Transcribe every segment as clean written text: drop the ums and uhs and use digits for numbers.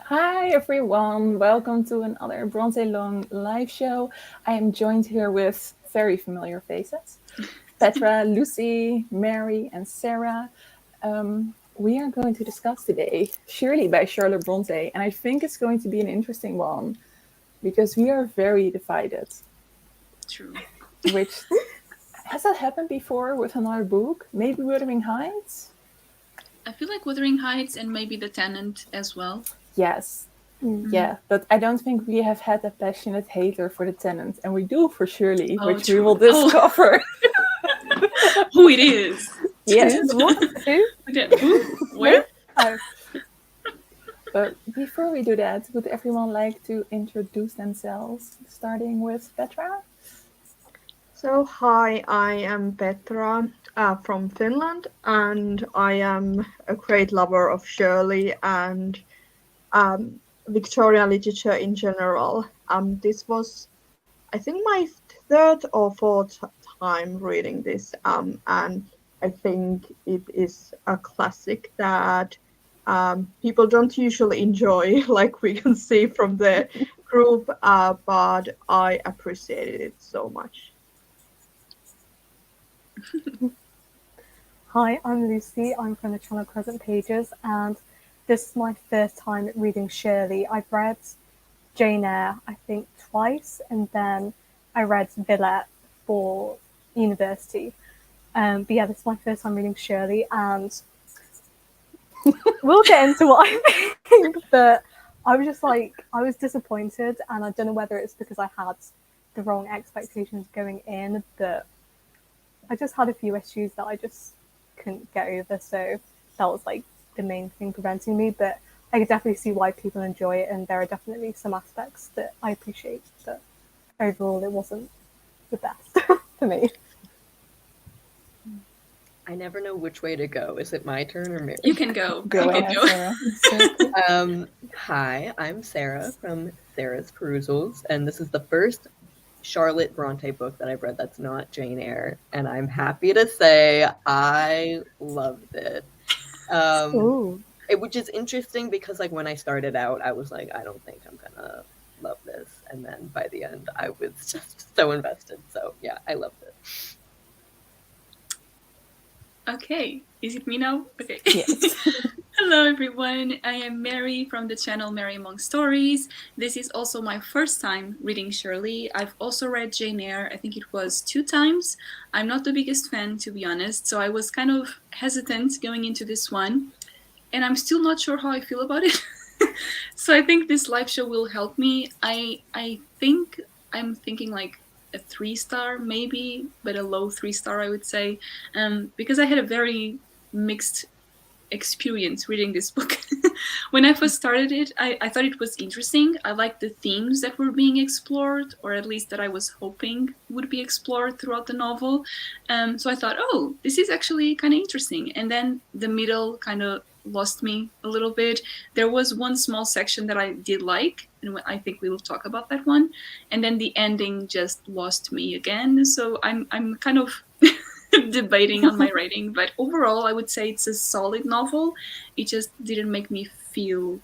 Hi everyone, welcome to another Brontëlong live show. I am joined here with very familiar faces. Petra, Lucy, Mary and Sarah. We are going to discuss today Shirley by Charlotte Brontë, and I think it's going to be an interesting one because we are very divided. True. Which, has that happened before with another book? Maybe Wuthering Heights? I feel like Wuthering Heights and maybe The Tenant as well. Yes. Yeah, but I don't think we have had a passionate hater for The Tenant, and we do for Shirley, which true. we will discover. Who it is. Yes. Who? Where? But before we do that, would everyone like to introduce themselves, starting with Petra? So, hi, I am Petra from Finland, and I am a great lover of Shirley and Victorian literature in general. This was, I think, my third or fourth time reading this, and I think it is a classic that people don't usually enjoy, like we can see from the group, but I appreciated it so much. Hi, I'm Lucy. I'm from the channel Crescent Pages, and this is my first time reading Shirley. I've read Jane Eyre, I think, twice, and then I read Villette for university. But yeah, this is my first time reading Shirley, and we'll get into what I think, but I was just like, I was disappointed, and I don't know whether it's because I had the wrong expectations going in, but I just had a few issues that I just couldn't get over, so that was like the main thing preventing me, but I could definitely see why people enjoy it, and there are definitely some aspects that I appreciate, but overall it wasn't the best for me. I never know which way to go. Is it my turn or Mary? You can go. Go ahead, Sarah. Hi, I'm Sarah from Sarah's Perusals, and this is the first Charlotte Brontë book that I've read that's not Jane Eyre, and I'm happy to say I loved it. Which is interesting because, like, when I started out, I was like, I don't think I'm gonna love this, and then by the end, I was just so invested. So yeah, I loved it. Okay, is it me now? Okay. Yes. Hello everyone, I am Mary from the channel Mary Among Stories. This is also my first time reading Shirley. I've also read Jane Eyre, I think it was 2 times. I'm not the biggest fan, to be honest, so I was kind of hesitant going into this one, and I'm still not sure how I feel about it. So I think this live show will help me. I think I'm thinking like a 3-star maybe, but a low 3-star I would say, because I had a very mixed experience reading this book. When I first started it, I thought it was interesting. I liked the themes that were being explored, or at least that I was hoping would be explored throughout the novel. So I thought, oh, this is actually kind of interesting. And then the middle kind of lost me a little bit. There was one small section that I did like, and I think we will talk about that one. And then the ending just lost me again. So I'm kind of debating on my rating, but overall I would say it's a solid novel. It just didn't make me feel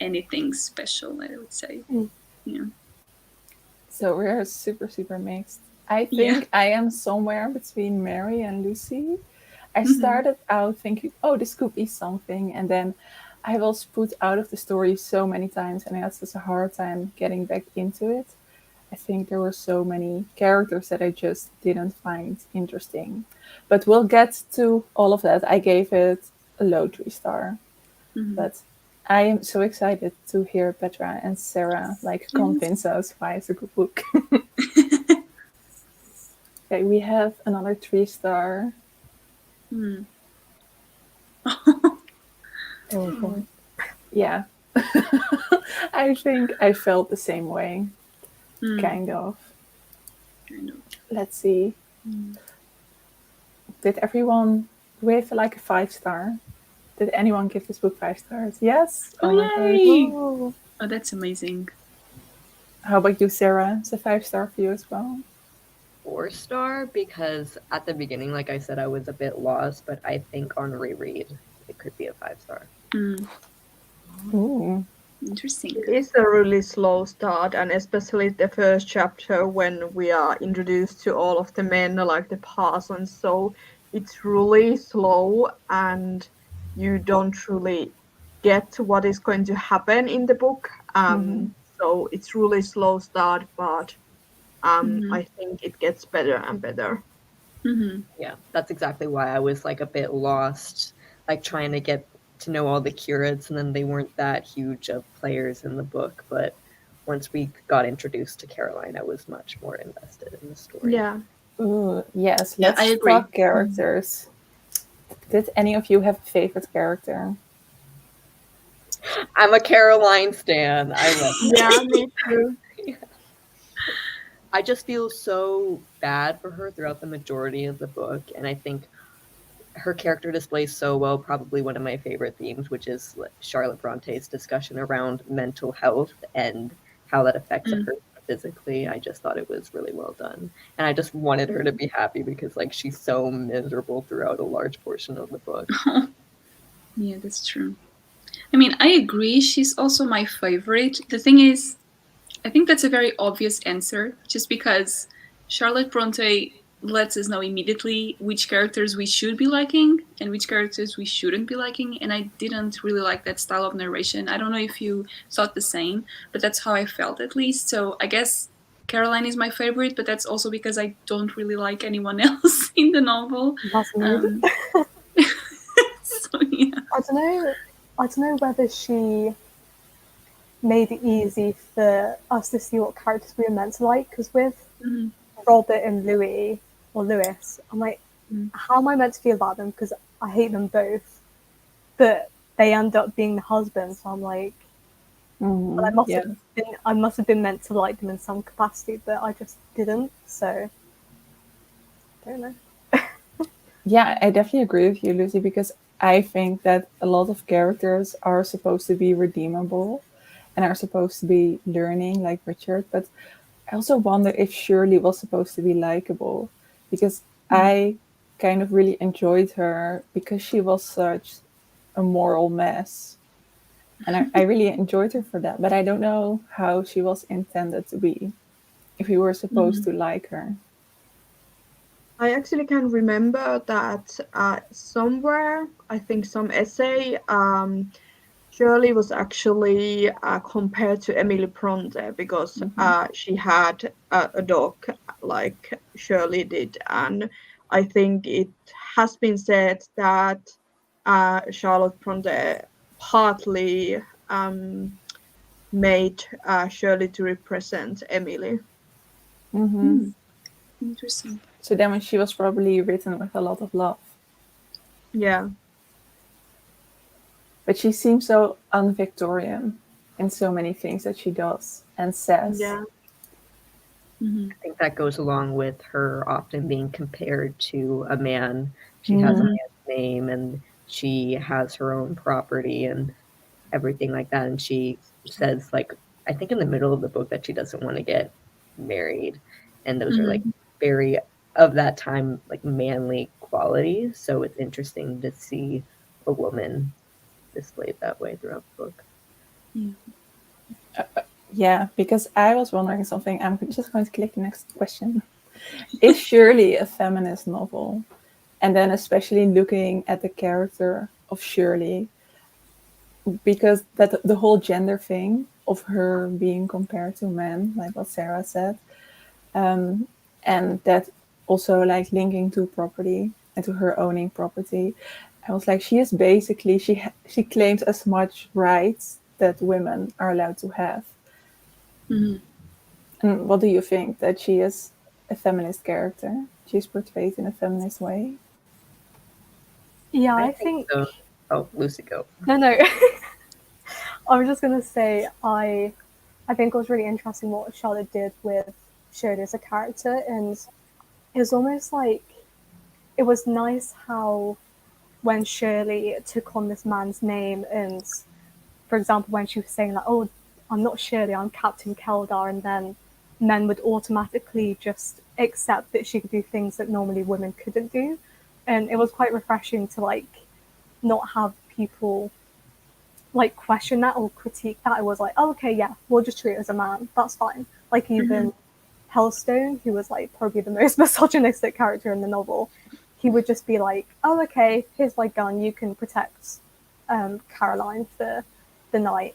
anything special, I would say. Yeah. So we're super mixed. I think I am somewhere between Mary and Lucy. I started out thinking, oh, this could be something, and then I was put out of the story so many times, and I had such a hard time getting back into it. I think there were so many characters that I just didn't find interesting. But we'll get to all of that. I gave it a low 3-star. But I am so excited to hear Petra and Sarah convince us why it's a good book. Okay, we have another 3-star. Yeah. I think I felt the same way. Kind of. Let's see. Did everyone give like a 5-star? Did anyone give this book 5 stars? Yes. Oh, yay! Oh, that's amazing. How about you, Sarah? It's a 5-star for you as well? 4-star, because at the beginning, like I said, I was a bit lost, but I think on reread, it could be a 5-star. Ooh. Interesting. It's a really slow start, and especially the first chapter when we are introduced to all of the men, like the parsons. So it's really slow, and you don't really get what is going to happen in the book. So it's really slow start, but I think it gets better and better. Yeah, that's exactly why I was like a bit lost, like trying to get to know all the curates, and then they weren't that huge of players in the book. But once we got introduced to Caroline, I was much more invested in the story. Yeah. Ooh, yes, Yeah, let's I agree. talk characters. Did any of you have a favorite character? I'm a Caroline stan. I love Yeah, me too. I just feel so bad for her throughout the majority of the book, and I think her character displays so well probably one of my favorite themes, which is Charlotte Bronte's discussion around mental health and how that affects a person physically. I just thought it was really well done, and I just wanted her to be happy because like she's so miserable throughout a large portion of the book. Yeah, that's true. I mean, I agree. She's also my favorite. The thing is, I think that's a very obvious answer, just because Charlotte Brontë lets us know immediately which characters we should be liking and which characters we shouldn't be liking. And I didn't really like that style of narration. I don't know if you thought the same, but that's how I felt at least. So I guess Caroline is my favorite, but that's also because I don't really like anyone else in the novel. That's rude. So yeah. I don't know whether she made it easy for us to see what characters we were meant to like, because with Robert and Louis, I'm like, how am I meant to feel about them? Because I hate them both, but they end up being the husband, so I'm like, well, I must have been meant to like them in some capacity, but I just didn't. So I don't know. Yeah, I definitely agree with you, Lucy, because I think that a lot of characters are supposed to be redeemable and are supposed to be learning, like Richard. But I also wonder if Shirley was supposed to be likable, because I kind of really enjoyed her because she was such a moral mess. And I really enjoyed her for that. But I don't know how she was intended to be, if we were supposed to like her. I actually can remember that somewhere, I think some essay, Shirley was actually compared to Emily Brontë because she had a dog like Shirley did. And I think it has been said that Charlotte Brontë partly made Shirley to represent Emily. Interesting. So then she was probably written with a lot of love. Yeah. But she seems so un-Victorian in so many things that she does and says. Yeah. I think that goes along with her often being compared to a man. She has a man's name and she has her own property and everything like that. And she says, like, I think in the middle of the book that she doesn't want to get married. And those are like very of that time, like manly qualities. So it's interesting to see a woman displayed that way throughout the book. Yeah, because I was wondering something. I'm just going to click the next question. Is Shirley a feminist novel? And then especially looking at the character of Shirley, because that the whole gender thing of her being compared to men, like what Sarah said, and that also like linking to property and to her owning property. I was like, she is basically, she claims as much rights that women are allowed to have. And what do you think? That she is a feminist character? She's portrayed in a feminist way? Yeah, I think so. Oh, Lucy, go. No. I was just gonna say I think it was really interesting what Charlotte did with Shirley as a character, and it was almost like it was nice how when Shirley took on this man's name, and for example when she was saying like, oh, I'm not Shirley, I'm Captain Keldar, and then men would automatically just accept that she could do things that normally women couldn't do. And it was quite refreshing to like not have people like question that or critique that. I was like, oh, okay, yeah, we'll just treat it as a man. That's fine. Like even Hellstone, who was like probably the most misogynistic character in the novel, he would just be like, oh, okay, here's my gun. You can protect Caroline for the night.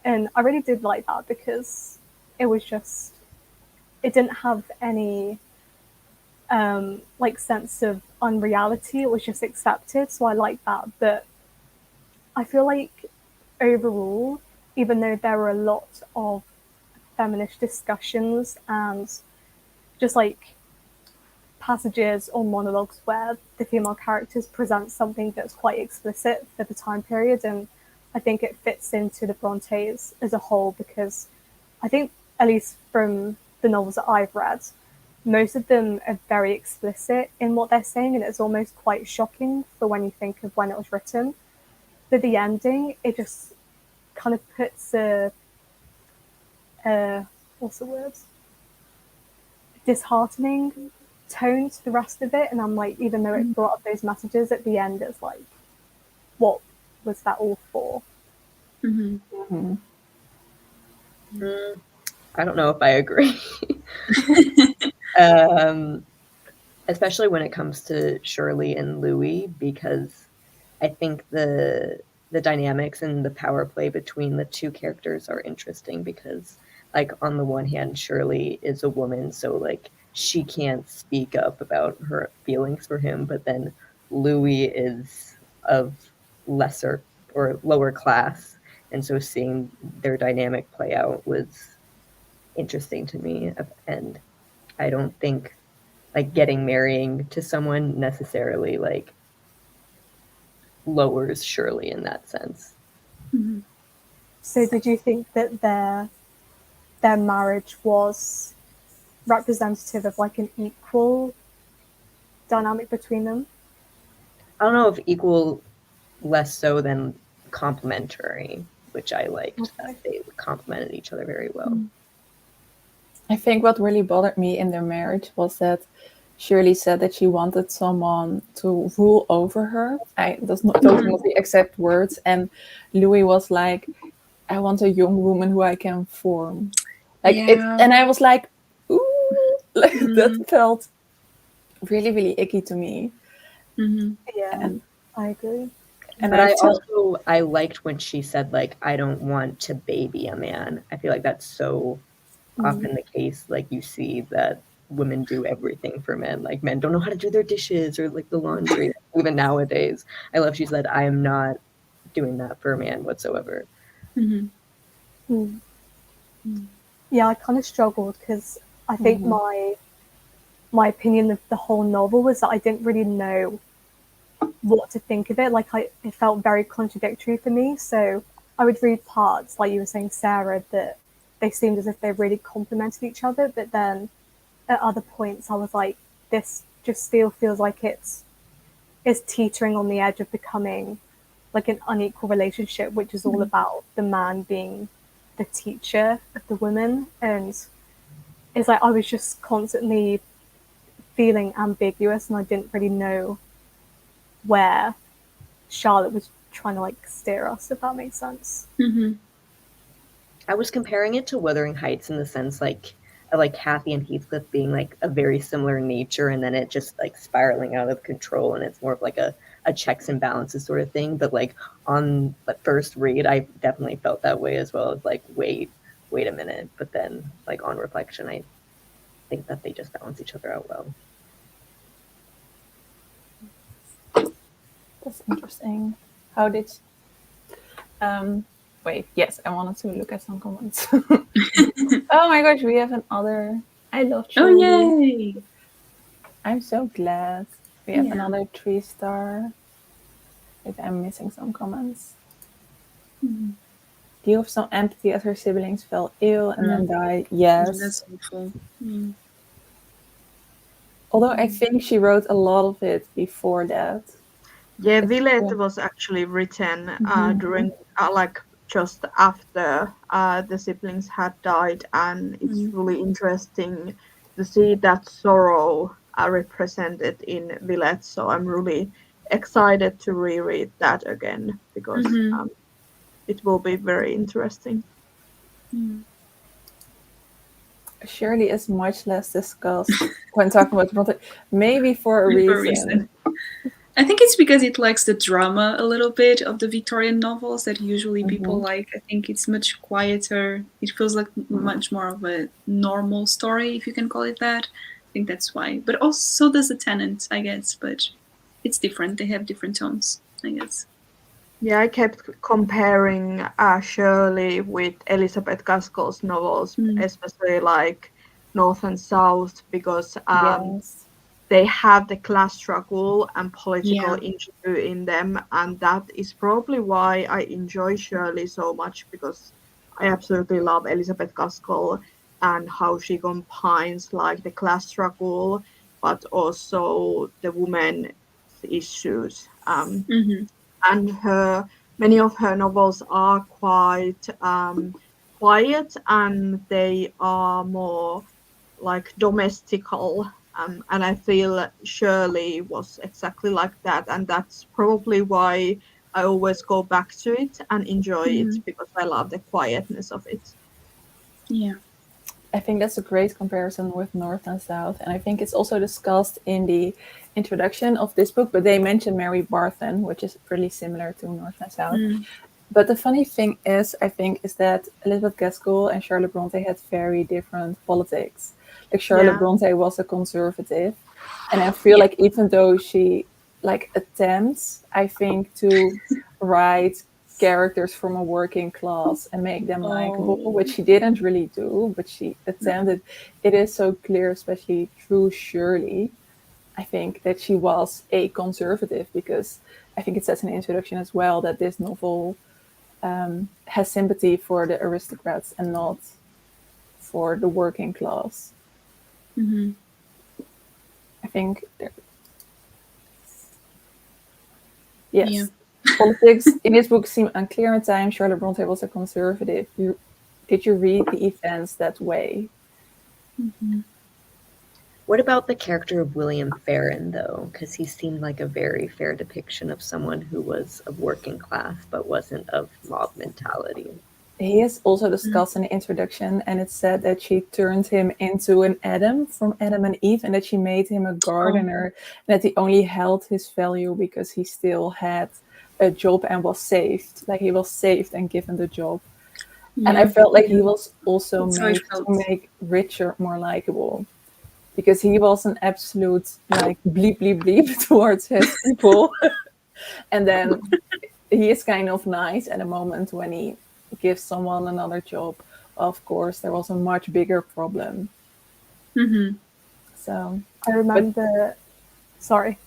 And I really did like that because it was just, it didn't have any like sense of unreality. It was just accepted. So I like that. But I feel like overall, even though there were a lot of feminist discussions and just like passages or monologues where the female characters present something that's quite explicit for the time period, and I think it fits into the Brontes as a whole because I think, at least from the novels that I've read, most of them are very explicit in what they're saying, and it's almost quite shocking for when you think of when it was written. But the ending, it just kind of puts a what's the word? Disheartening tone to the rest of it, and I'm like, even though it brought up those messages at the end, it's like, what was that all for? I don't know if I agree. Especially when it comes to Shirley and Louis, because I think the dynamics and the power play between the two characters are interesting because, like, on the one hand, Shirley is a woman, so like she can't speak up about her feelings for him, but then Louis is of lesser or lower class, and so seeing their dynamic play out was interesting to me. And I don't think like marrying to someone necessarily like lowers Shirley in that sense. So did you think that their marriage was representative of like an equal dynamic between them? I don't know if equal, less so than complementary, which I liked. That they complemented each other very well. I think what really bothered me in their marriage was that Shirley said that she wanted someone to rule over her. Those are not the exact words. And Louis was like, I want a young woman who I can form. Like it, and I was like, ooh, like that felt really, really icky to me. Yeah, And I agree. And but I liked when she said, like, I don't want to baby a man. I feel like that's so often the case. Like, you see that women do everything for men. Like, men don't know how to do their dishes or, like, the laundry. Even nowadays. I love she said, I am not doing that for a man whatsoever. Yeah, I kind of struggled because I think my opinion of the whole novel was that I didn't really know what to think of it. Like it felt very contradictory for me. So I would read parts, like you were saying, Sarah, that they seemed as if they really complemented each other. But then at other points, I was like, this just still feels like it's teetering on the edge of becoming like an unequal relationship, which is all about the man being the teacher of the women. And it's like I was just constantly feeling ambiguous, and I didn't really know where Charlotte was trying to like steer us, if that makes sense. I was comparing it to Wuthering Heights in the sense like Kathy and Heathcliff being like a very similar nature, and then it just like spiraling out of control, and it's more of like a checks and balances sort of thing. But like on the first read, I definitely felt that way as well. As like wait a minute, but then like on reflection, I think that they just balance each other out well. That's interesting. How did wait, yes, I wanted to look at some comments. Oh my gosh, we have another. I love Shirley. Oh yay! I'm so glad. We have another 3-star. Wait, I'm missing some comments. Deal with some empathy as her siblings fell ill and then died. Yes. That's awful. Although I think she wrote a lot of it before that. Yeah, Villette was actually written during like just after the siblings had died, and it's really interesting to see that sorrow represented in Villette. So I'm really excited to reread that again because it will be very interesting. Shirley is much less discussed when talking about Brontë, maybe for a reason. I think it's because it likes the drama a little bit of the Victorian novels that usually people like. I think it's much quieter. It feels like much more of a normal story, if you can call it that. I think that's why. But also does The Tenant, I guess. But it's different. They have different tones, I guess. Yeah, I kept comparing Shirley with Elizabeth Gaskell's novels, especially like North and South, because they have the class struggle and political issue in them, and that is probably why I enjoy Shirley so much, because I absolutely love Elizabeth Gaskell and how she combines like the class struggle, but also the women's issues. And many of her novels are quite quiet, and they are more like domestical. And I feel Shirley was exactly like that, and that's probably why I always go back to it and enjoy it, because I love the quietness of it. Yeah. I think that's a great comparison with North and South, and I think it's also discussed in the introduction of this book, but they mention Mary Barton, which is pretty similar to North and South. But the funny thing is, I think, is that Elizabeth Gaskell and Charlotte Brontë had very different politics. Like Charlotte Brontë was a conservative, and I feel like even though she like attempts, I think, to write characters from a working class and make them likable, which she didn't really do, but she attempted. It is so clear, especially through Shirley, I think, that she was a conservative, because I think it says in the introduction as well that this novel has sympathy for the aristocrats and not for the working class. I think politics in this book seem unclear at times. Charlotte Brontë was a conservative. Did you read the events that way? What about the character of William Farren, though? Because he seemed like a very fair depiction of someone who was of working class but wasn't of mob mentality. He is also discussed in the introduction, and it said that she turned him into an Adam from Adam and Eve, and that she made him a gardener, and that he only held his value because he still had a job and was saved. Like, he was saved and given the job. And I felt like he was also made to make Richard more likable, because he was an absolute like bleep bleep bleep towards his people. And then he is kind of nice at a moment when he gives someone another job. Of course, there was a much bigger problem. So I remember. Sorry.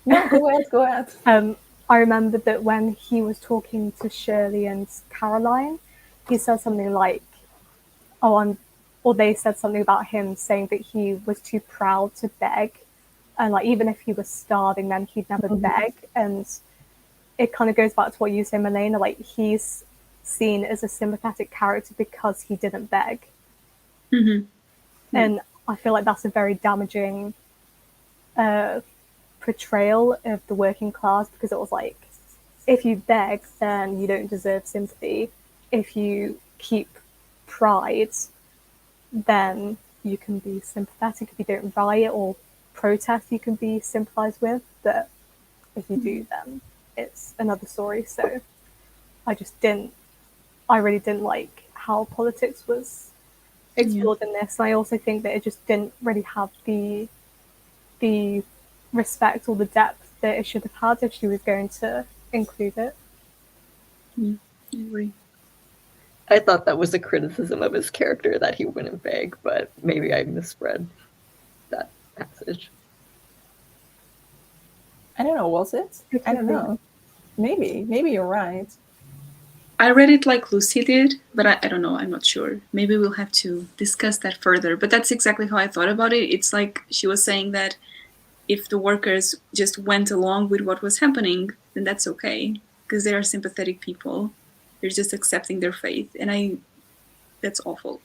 No, go ahead. I remember that when he was talking to Shirley and Caroline, he said something like, or they said something about him saying that he was too proud to beg, and like even if he was starving, then he'd never beg. And it kind of goes back to what you say, Milena, like he's seen as a sympathetic character because he didn't beg. And I feel like that's a very damaging portrayal of the working class, because it was like, if you beg, then you don't deserve sympathy. If you keep pride, then you can be sympathetic. If you don't riot or protest, you can be sympathized with. But if you do, then it's another story. So I really didn't like how politics was explored in this. And I also think that it just didn't really have the respect or the depth that it should have had if she was going to include it. I agree. I thought that was a criticism of his character, that he wouldn't beg, but maybe I misread that passage. I don't know, was it? I don't know. Maybe you're right. I read it like Lucy did, but I don't know, I'm not sure. Maybe we'll have to discuss that further, but that's exactly how I thought about it. It's like she was saying that if the workers just went along with what was happening, then that's okay, because they are sympathetic people. They're just accepting their fate, and that's awful,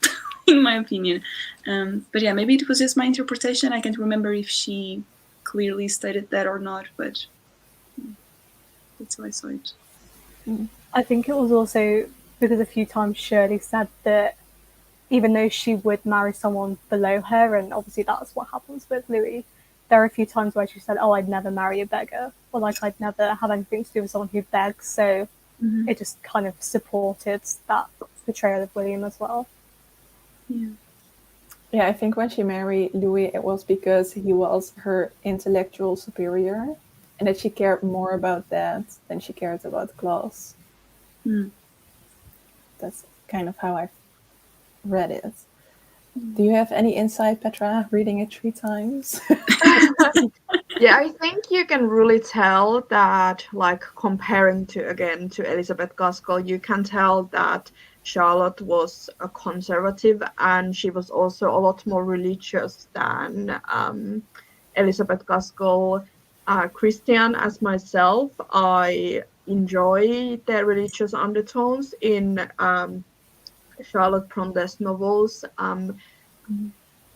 in my opinion. But yeah, maybe it was just my interpretation. I can't remember if she clearly stated that or not, but that's how I saw it. I think it was also because a few times Shirley said that even though she would marry someone below her, and obviously that's what happens with Louis, there are a few times where she said, oh, I'd never marry a beggar, or like I'd never have anything to do with someone who begs. So it just kind of supported that portrayal of William as well. Yeah. Yeah, I think when she married Louis, it was because he was her intellectual superior, and that she cared more about that than she cared about class. That's kind of how I read it. Do you have any insight, Petra, reading it 3 times? Yeah, I think you can really tell that, like, comparing to Elizabeth Gaskell, you can tell that Charlotte was a conservative, and she was also a lot more religious than Elizabeth Gaskell. Christian, as myself, I enjoy the religious undertones in Charlotte Bronte's novels.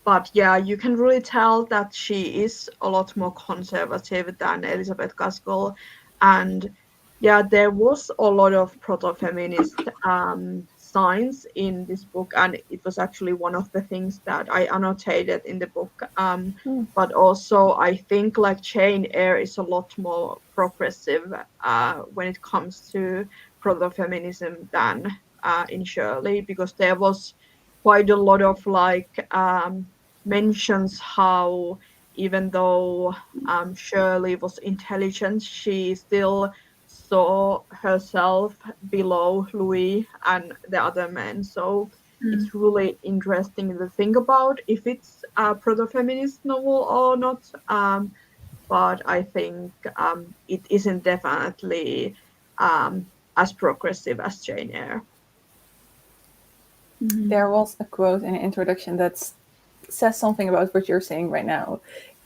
But yeah, you can really tell that she is a lot more conservative than Elizabeth Gaskell. And yeah, there was a lot of proto-feminist signs in this book, and it was actually one of the things that I annotated in the book. But also, I think like Jane Eyre is a lot more progressive when it comes to proto-feminism than in Shirley, because there was quite a lot of like mentions how even though Shirley was intelligent, she still saw herself below Louis and the other men. So it's really interesting to think about if it's a proto-feminist novel or not. But I think it isn't definitely as progressive as Jane Eyre. There was a quote in the introduction that says something about what you're saying right now.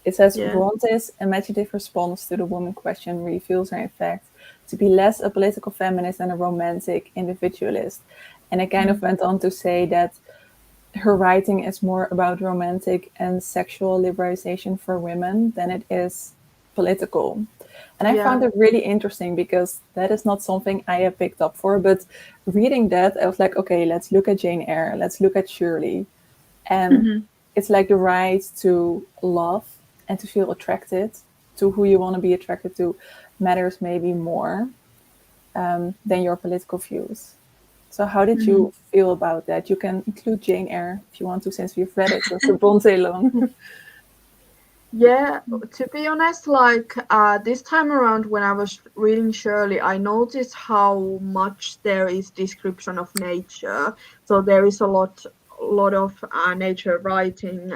It says, Bronte's imaginative response to the woman question reveals her, in fact, to be less a political feminist than a romantic individualist. And it kind of went on to say that her writing is more about romantic and sexual liberalization for women than it is political. And I found it really interesting because that is not something I have picked up for. But reading that, I was like, okay, let's look at Jane Eyre. Let's look at Shirley. And it's like the right to love and to feel attracted to who you want to be attracted to matters maybe more than your political views. So how did you feel about that? You can include Jane Eyre if you want to, since we've read it. So Brontëlong. Yeah, to be honest, like this time around when I was reading Shirley, I noticed how much there is description of nature. So there is a lot of nature writing,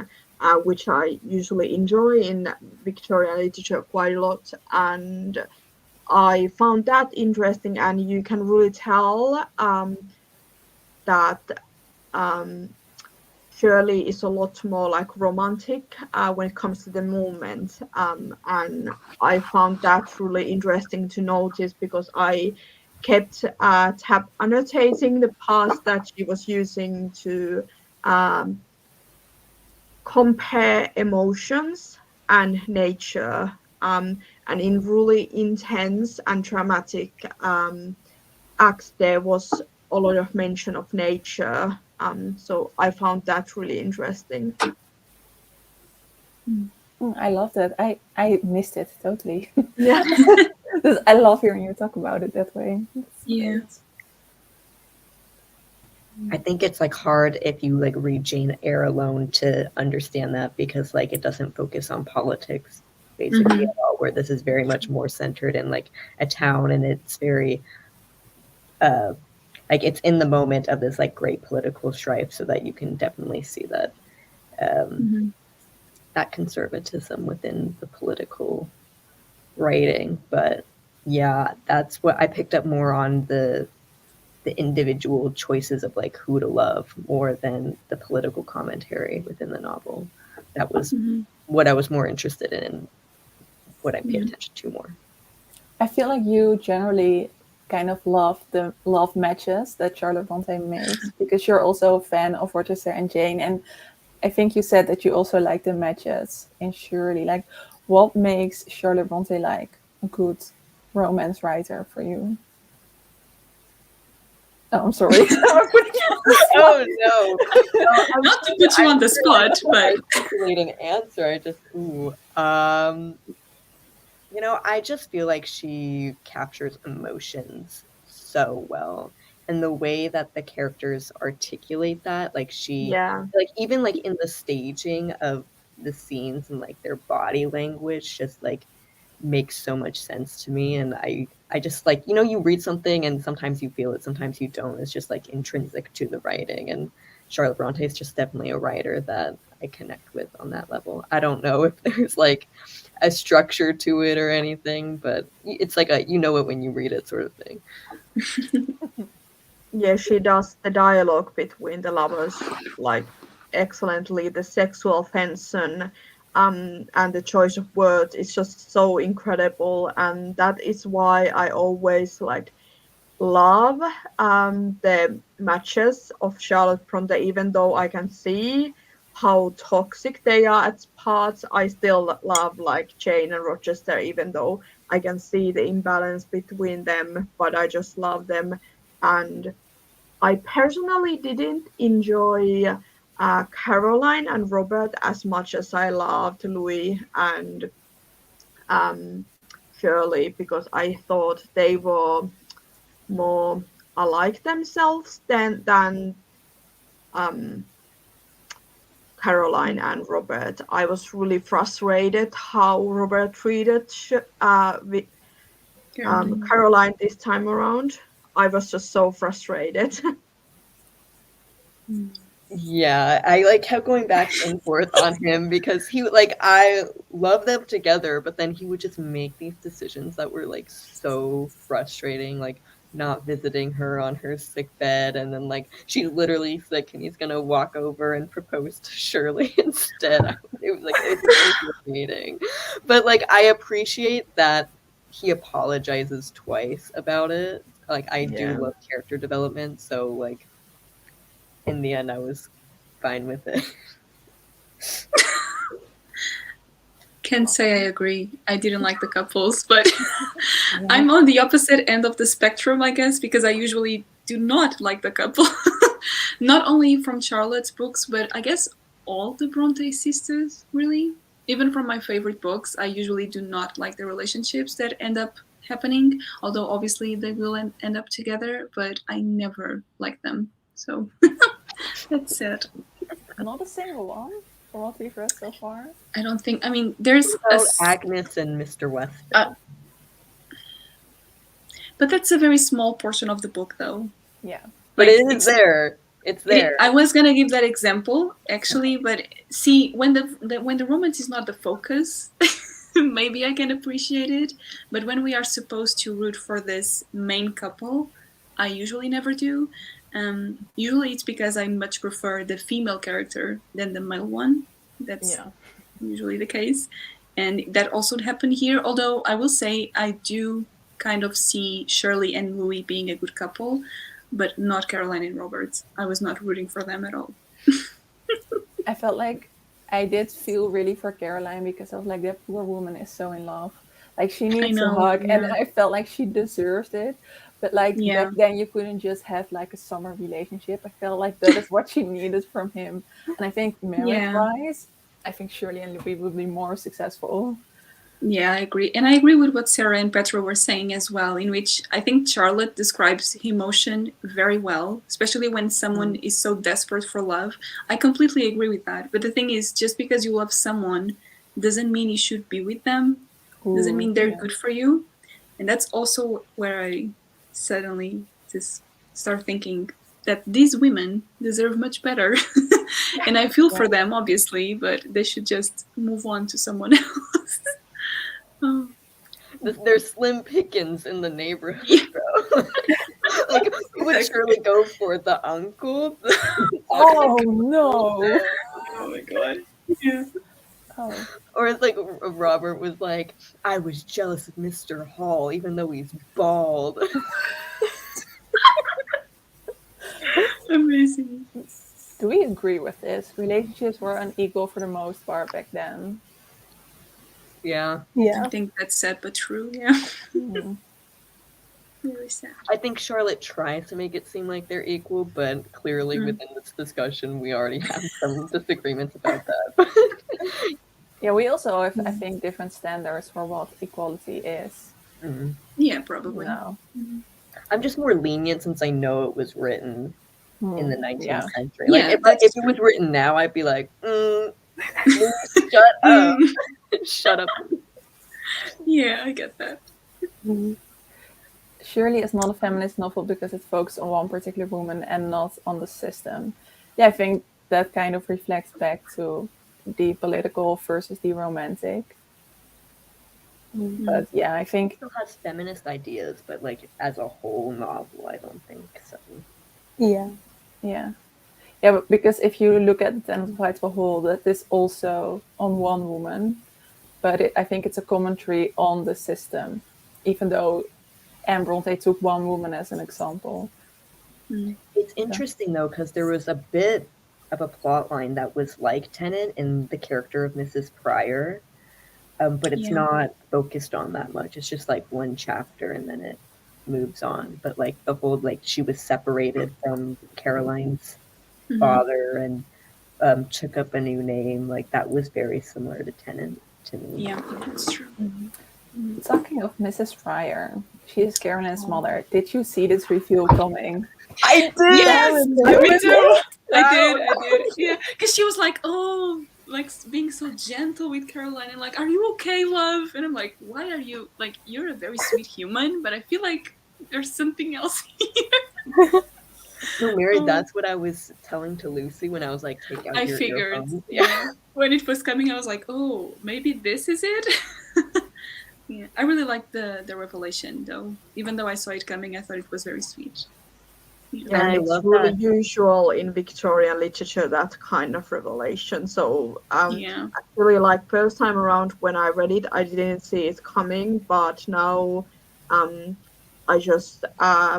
which I usually enjoy in Victorian literature quite a lot. And I found that interesting, and you can really tell that Shirley is a lot more like romantic when it comes to the movement. And I found that really interesting to notice because I kept annotating the parts that she was using to compare emotions and nature. And in really intense and dramatic acts, there was a lot of mention of nature. So I found that really interesting. I loved it. I missed it totally. Yeah. I love hearing you talk about it that way. Yeah. I think it's like hard if you like read Jane Eyre alone to understand that, because like it doesn't focus on politics basically at all, where this is very much more centered in like a town, and it's very like it's in the moment of this like great political strife, so that you can definitely see that that conservatism within the political writing. But yeah, that's what I picked up more on the individual choices of like who to love more than the political commentary within the novel. That was what I was more interested in, what I pay attention to more. I feel like you generally kind of love the love matches that Charlotte Brontë makes, because you're also a fan of Rochester and Jane, and I think you said that you also like the matches in Shirley. Like, what makes Charlotte Brontë like a good romance writer for you? Oh, I'm sorry. Oh no! Not to put you on the spot, but Articulating answer. I just I just feel like she captures emotions so well, and the way that the characters articulate that, like Yeah. like even like in the staging of the scenes and like their body language, just like makes so much sense to me. And I just like, you read something and sometimes you feel it, sometimes you don't. It's just like intrinsic to the writing. And Charlotte Brontë is just definitely a writer that I connect with on that level. I don't know if there's like a structure to it or anything, but it's like a it when you read it sort of thing. Yeah, she does the dialogue between the lovers like excellently. The sexual tension and the choice of words is just so incredible, and that is why I always like love the matches of Charlotte Brontë. Even though I can see how toxic they are at parts, I still love like Jane and Rochester, even though I can see the imbalance between them, but I just love them. And I personally didn't enjoy Caroline and Robert as much as I loved Louis and um, Shirley, because I thought they were more alike themselves than Caroline and Robert. I was really frustrated how Robert treated Caroline this time around. I was just so frustrated. Yeah, I like kept going back and forth on him because he like I love them together, but then he would just make these decisions that were like so frustrating, like not visiting her on her sick bed, and then like she's literally sick and he's gonna walk over and propose to Shirley instead. It was infuriating. But like I appreciate that he apologizes twice about it. Like I do Yeah. love character development, so like in the end, I was fine with it. can't say I agree. I didn't like the couples, but I'm on the opposite end of the spectrum, I guess, because I usually do not like the couple. Not only from Charlotte's books, but I guess all the Bronte sisters, really. Even from my favorite books, I usually do not like the relationships that end up happening, although obviously they will end up together, but I never like them. So that's it. Not a single one for what we've read so far. I don't think, I mean, there's Agnes and Mr. Weston. But that's a very small portion of the book, though. Yeah. But like, it is there. It's there. I was gonna give that example, actually, but see, when the romance is not the focus, maybe I can appreciate it. But when we are supposed to root for this main couple, I usually never do. Usually it's because I much prefer the female character than the male one. That's usually the case. And that also happened here, although I will say I do kind of see Shirley and Louis being a good couple, but not Caroline and Robert. I was not rooting for them at all. I felt like I did feel really for Caroline because I was like, that poor woman is so in love. Like, she needs a hug, and I felt like she deserved it. But like back then, you couldn't just have like a summer relationship. I felt like that is what she needed from him. And I think marriage-wise, I think Shirley and Louis would be more successful. Yeah, I agree. And I agree with what Sarah and Petra were saying as well, in which I think Charlotte describes emotion very well, especially when someone is so desperate for love. I completely agree with that. But the thing is, just because you love someone doesn't mean you should be with them. Doesn't mean they're good for you. And that's also where I suddenly just start thinking that these women deserve much better. And I feel for them, obviously, but they should just move on to someone else. There's slim pickings in the neighborhood, bro. Like, who would surely go for the uncle? Oh no! Oh my god! Yeah. Oh. Or it's like Robert was like, I was jealous of Mr. Hall, even though he's bald. Amazing. Do we agree with this? Relationships were unequal for the most part back then. Yeah. I think that's sad but true. Yeah. Really sad. I think Charlotte tries to make it seem like they're equal, but clearly within this discussion, we already have some disagreements about that. Yeah, we also have, I think, different standards for what equality is. Mhm. Yeah, probably. No. I'm just more lenient since I know it was written in the 19th Yeah. century. Yeah, Like, if that's it true. was written now, I'd be like, shut up. Shut up. Yeah, I get that. Shirley is not a feminist novel because it focuses on one particular woman and not on the system. Yeah, I think that kind of reflects back to the political versus the romantic. But yeah, I think It still has feminist ideas, but like as a whole novel, I don't think so. Yeah. yeah, but because if you look at the Ten of White as a whole, that is also on one woman, but I think it's a commentary on the system, even though Anne Brontë took one woman as an example. It's interesting though, because there was a bit of a plot line that was like Tennant in the character of Mrs. Pryor, but it's not focused on that much. It's just like one chapter and then it moves on. But like the whole, like she was separated from Caroline's father and took up a new name. Like that was very similar to Tennant to me. Yeah, that's true. Talking of Mrs. Pryor, she is Caroline's mother. Did you see this reveal coming? I did. Yes, me too. I did. Yeah, because she was like, oh, like being so gentle with Caroline and like, are you okay, love? And I'm like, why are you like? You're a very sweet human, but I feel like there's something else here. No, Mary, that's what I was telling to Lucy when I was like, take out your earphones. Yeah. When it was coming, I was like, oh, maybe this is it. Yeah, I really liked the revelation though. Even though I saw it coming, I thought it was very sweet. Yeah, and it's really usual in Victorian literature, that kind of revelation. So actually, like first time around when I read it, I didn't see it coming, but now I just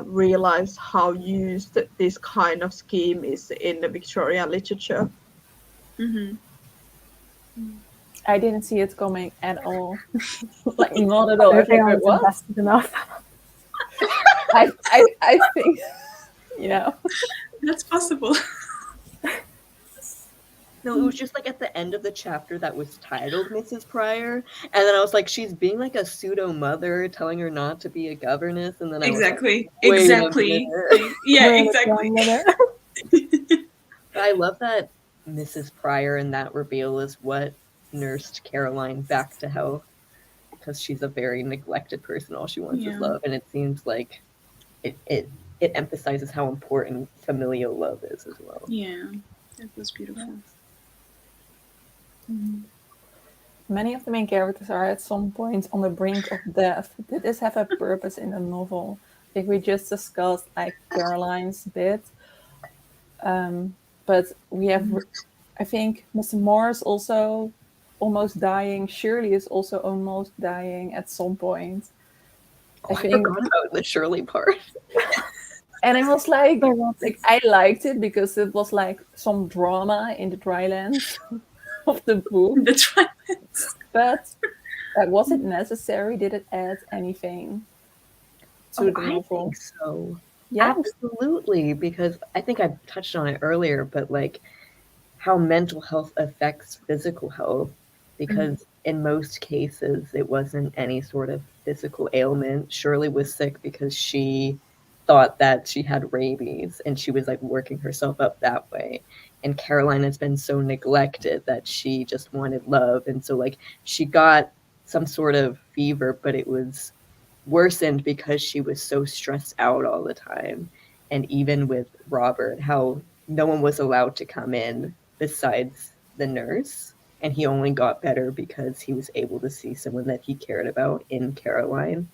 realized how used this kind of scheme is in the Victorian literature. I didn't see it coming at all. Like not at all. I think I was invested enough. I think, that's possible. No, it was just like at the end of the chapter that was titled Mrs. Pryor, and then I was like, she's being like a pseudo mother, telling her not to be a governess, and then I was like, exactly. Yeah, exactly. But I love that Mrs. Pryor and that reveal is what nursed Caroline back to health, because she's a very neglected person. All she wants is love, and it seems like it emphasizes how important familial love is as well. Yeah, that was beautiful. Many of the main characters are at some point on the brink of death. Did this have a purpose in the novel? I think we just discussed like Caroline's bit, but we have, I think, Mr. Moore is also almost dying. Shirley is also almost dying at some point. I forgot about the Shirley part. And it was like I liked it because it was like some drama in the drylands of the book. The drylands. But was it necessary? Did it add anything to the novel? I think so. Yeah, absolutely. Because I think I touched on it earlier, but like how mental health affects physical health. Because in most cases, it wasn't any sort of physical ailment. Shirley was sick because she thought that she had rabies and she was like working herself up that way. And Caroline has been so neglected that she just wanted love. And so like she got some sort of fever, but it was worsened because she was so stressed out all the time. And even with Robert, how no one was allowed to come in besides the nurse. And he only got better because he was able to see someone that he cared about in Caroline.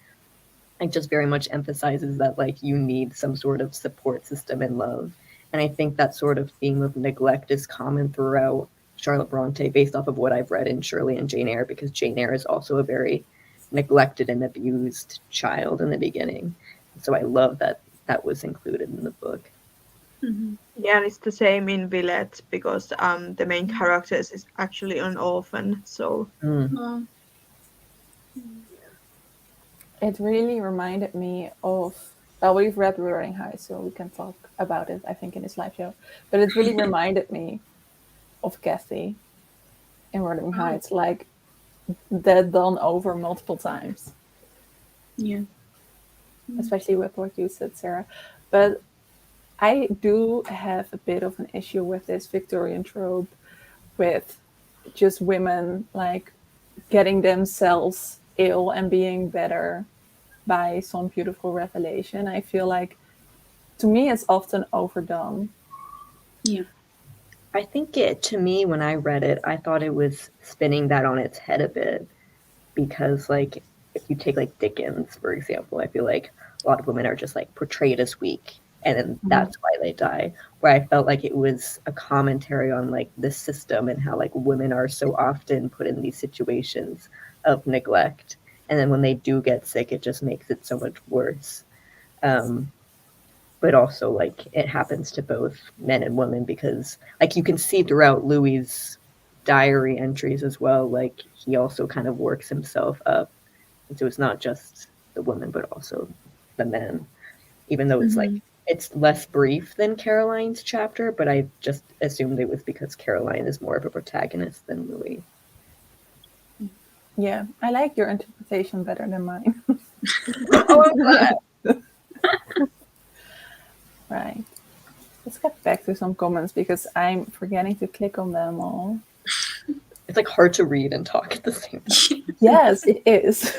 It just very much emphasizes that like you need some sort of support system and love. And I think that sort of theme of neglect is common throughout Charlotte Brontë, based off of what I've read in Shirley and Jane Eyre, because Jane Eyre is also a very neglected and abused child in the beginning. So I love that that was included in the book. Yeah, and it's the same in Villette, because the main character is actually an orphan. So It really reminded me of, well, we've read Wuthering Heights, so we can talk about it, I think, in this live show. But it really reminded me of Kathy in Wuthering Heights, like that done over multiple times. Yeah. Especially with what you said, Sarah. But I do have a bit of an issue with this Victorian trope with just women like getting themselves ill and being better by some beautiful revelation. I feel like, to me, it's often overdone. Yeah. I think to me, when I read it, I thought it was spinning that on its head a bit. Because, like, if you take, like, Dickens, for example, I feel like a lot of women are just, like, portrayed as weak. And then that's why they die. Where I felt like it was a commentary on, like, the system and how, like, women are so often put in these situations of neglect. And then when they do get sick, it just makes it so much worse. But also, like, it happens to both men and women because, like, you can see throughout Louis's diary entries as well, like, he also kind of works himself up. And so it's not just the women, but also the men. Even though it's, like, it's less brief than Caroline's chapter, but I just assumed it was because Caroline is more of a protagonist than Louis. Yeah, I like your interpretation better than mine. Oh, I'm glad. Right. Let's get back to some comments because I'm forgetting to click on them all. It's like hard to read and talk at the same time. Yes, it is.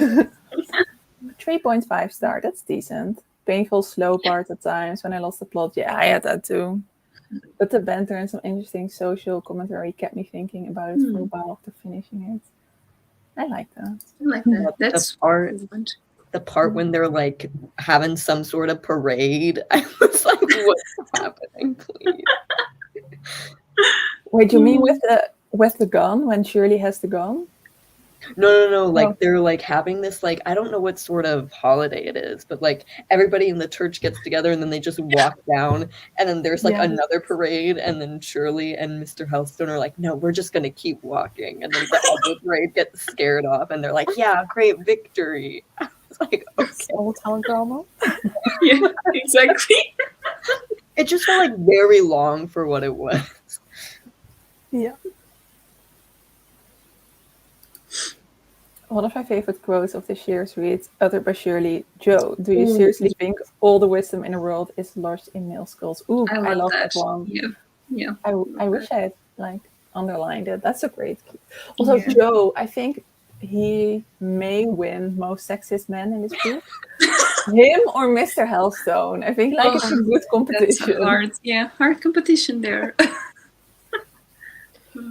3.5 star, that's decent. Painful, slow parts at times when I lost the plot. Yeah, I had that too. But the banter and some interesting social commentary kept me thinking about it for a while after finishing it. I like that. I like that. That's the part when they're like having some sort of parade. I was like, what's happening, please? Wait, you mean with the gun, when Shirley has the gun? No. Like they're like having this, like, I don't know what sort of holiday it is, but like everybody in the church gets together and then they just walk down and then there's like another parade and then Shirley and Mr. Helstone are like, no, we're just gonna keep walking. And then the other parade gets scared off and they're like, yeah, great victory. I was like, okay. Old town drama. Yeah, exactly. It just felt like very long for what it was. Yeah. One of my favorite quotes of this year's reads, uttered by Shirley: "Joe, do you seriously think all the wisdom in the world is lodged in male skulls?" Ooh, I love that one. Yeah. I wish I had like underlined it. That's a great key. Also, Joe, I think he may win most sexist man in this book. Him or Mr. Helstone. I think like it's a good competition. That's hard competition there.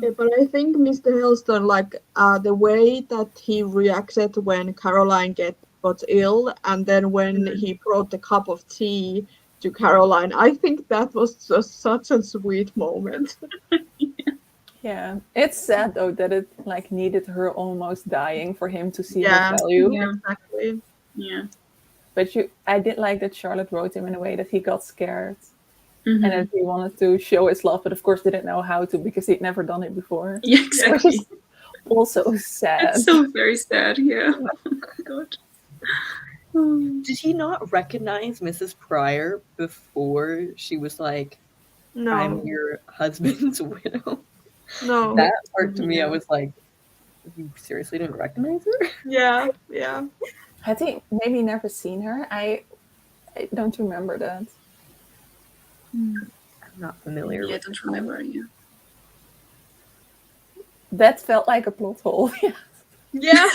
Yeah, but I think Mr. Helstone, like the way that he reacted when Caroline got ill, and then when he brought the cup of tea to Caroline, I think that was just such a sweet moment. Yeah, it's sad though that it like needed her almost dying for him to see her value. Yeah, exactly. Yeah. But I did like that Charlotte wrote him in a way that he got scared. And that he wanted to show his love, but of course didn't know how to because he'd never done it before. Yeah, exactly. Which is also sad. It's so very sad, yeah. Oh, God. Did he not recognize Mrs. Pryor before she was like, No. I'm your husband's widow? No. That part to me, I was like, you seriously didn't recognize her? Yeah. Had he maybe never seen her? I don't remember that. I'm not familiar with I don't remember, That felt like a plot hole. Yeah.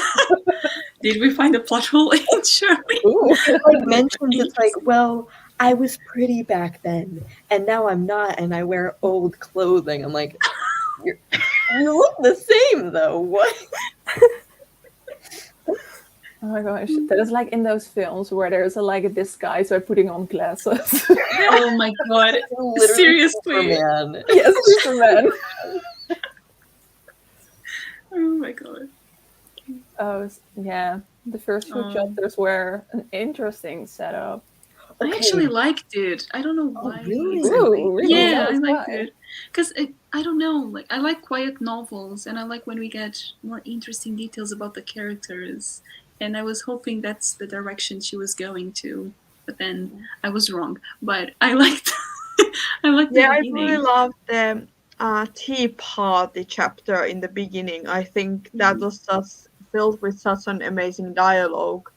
Did we find a plot hole in Shirley? Like mentions it's like, well, I was pretty back then, and now I'm not, and I wear old clothing. I'm like, you look the same though. What? Oh my gosh, that is like in those films where there's a disguise by putting on glasses. Oh my God! Seriously? Superman. Yes, Superman. Oh my God! Oh yeah, the first few chapters were an interesting setup. I actually liked it. I don't know why. Really? Ooh, really? Yeah, I liked it. Because I don't know, like I like quiet novels, and I like when we get more interesting details about the characters. and I was hoping that's the direction she was going to, but then I was wrong. But I liked I liked the Yeah, I beginning. really loved the tea party chapter in the beginning. I think that was just filled with such an amazing dialogue.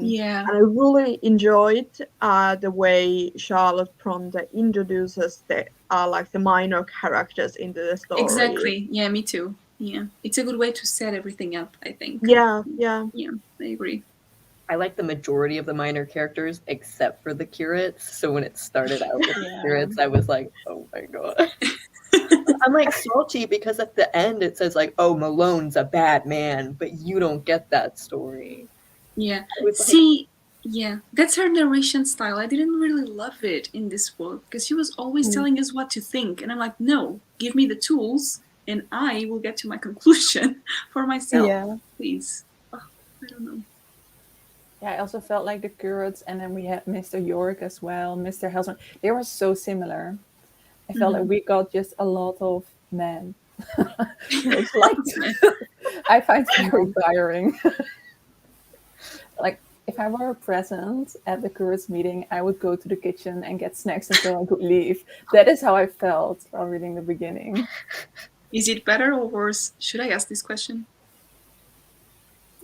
Yeah, And I really enjoyed the way Charlotte Brontë introduces the like the minor characters into the story. exactly. Yeah, me too. Yeah, it's a good way to set everything up, I think. Yeah, yeah. Yeah, I agree. I like the majority of the minor characters except for the curates. So when it started out with the curates, I was like, oh my god. I'm like salty because at the end it says like, oh, Malone's a bad man, but you don't get that story. Yeah. Like, See, yeah, that's her narration style. I didn't really love it in this book because she was always telling us what to think, and I'm like, no, give me the tools, and I will get to my conclusion for myself. Yeah. Please. Oh, I don't know. Yeah, I also felt like the curates, and then we had Mr. York as well, Mr. Helsman. They were so similar. I felt like we got just a lot of men. It's like I find it very tiring. Like if I were present at the curates meeting, I would go to the kitchen and get snacks until I could leave. That is how I felt while reading the beginning. Is it better or worse? Should I ask this question?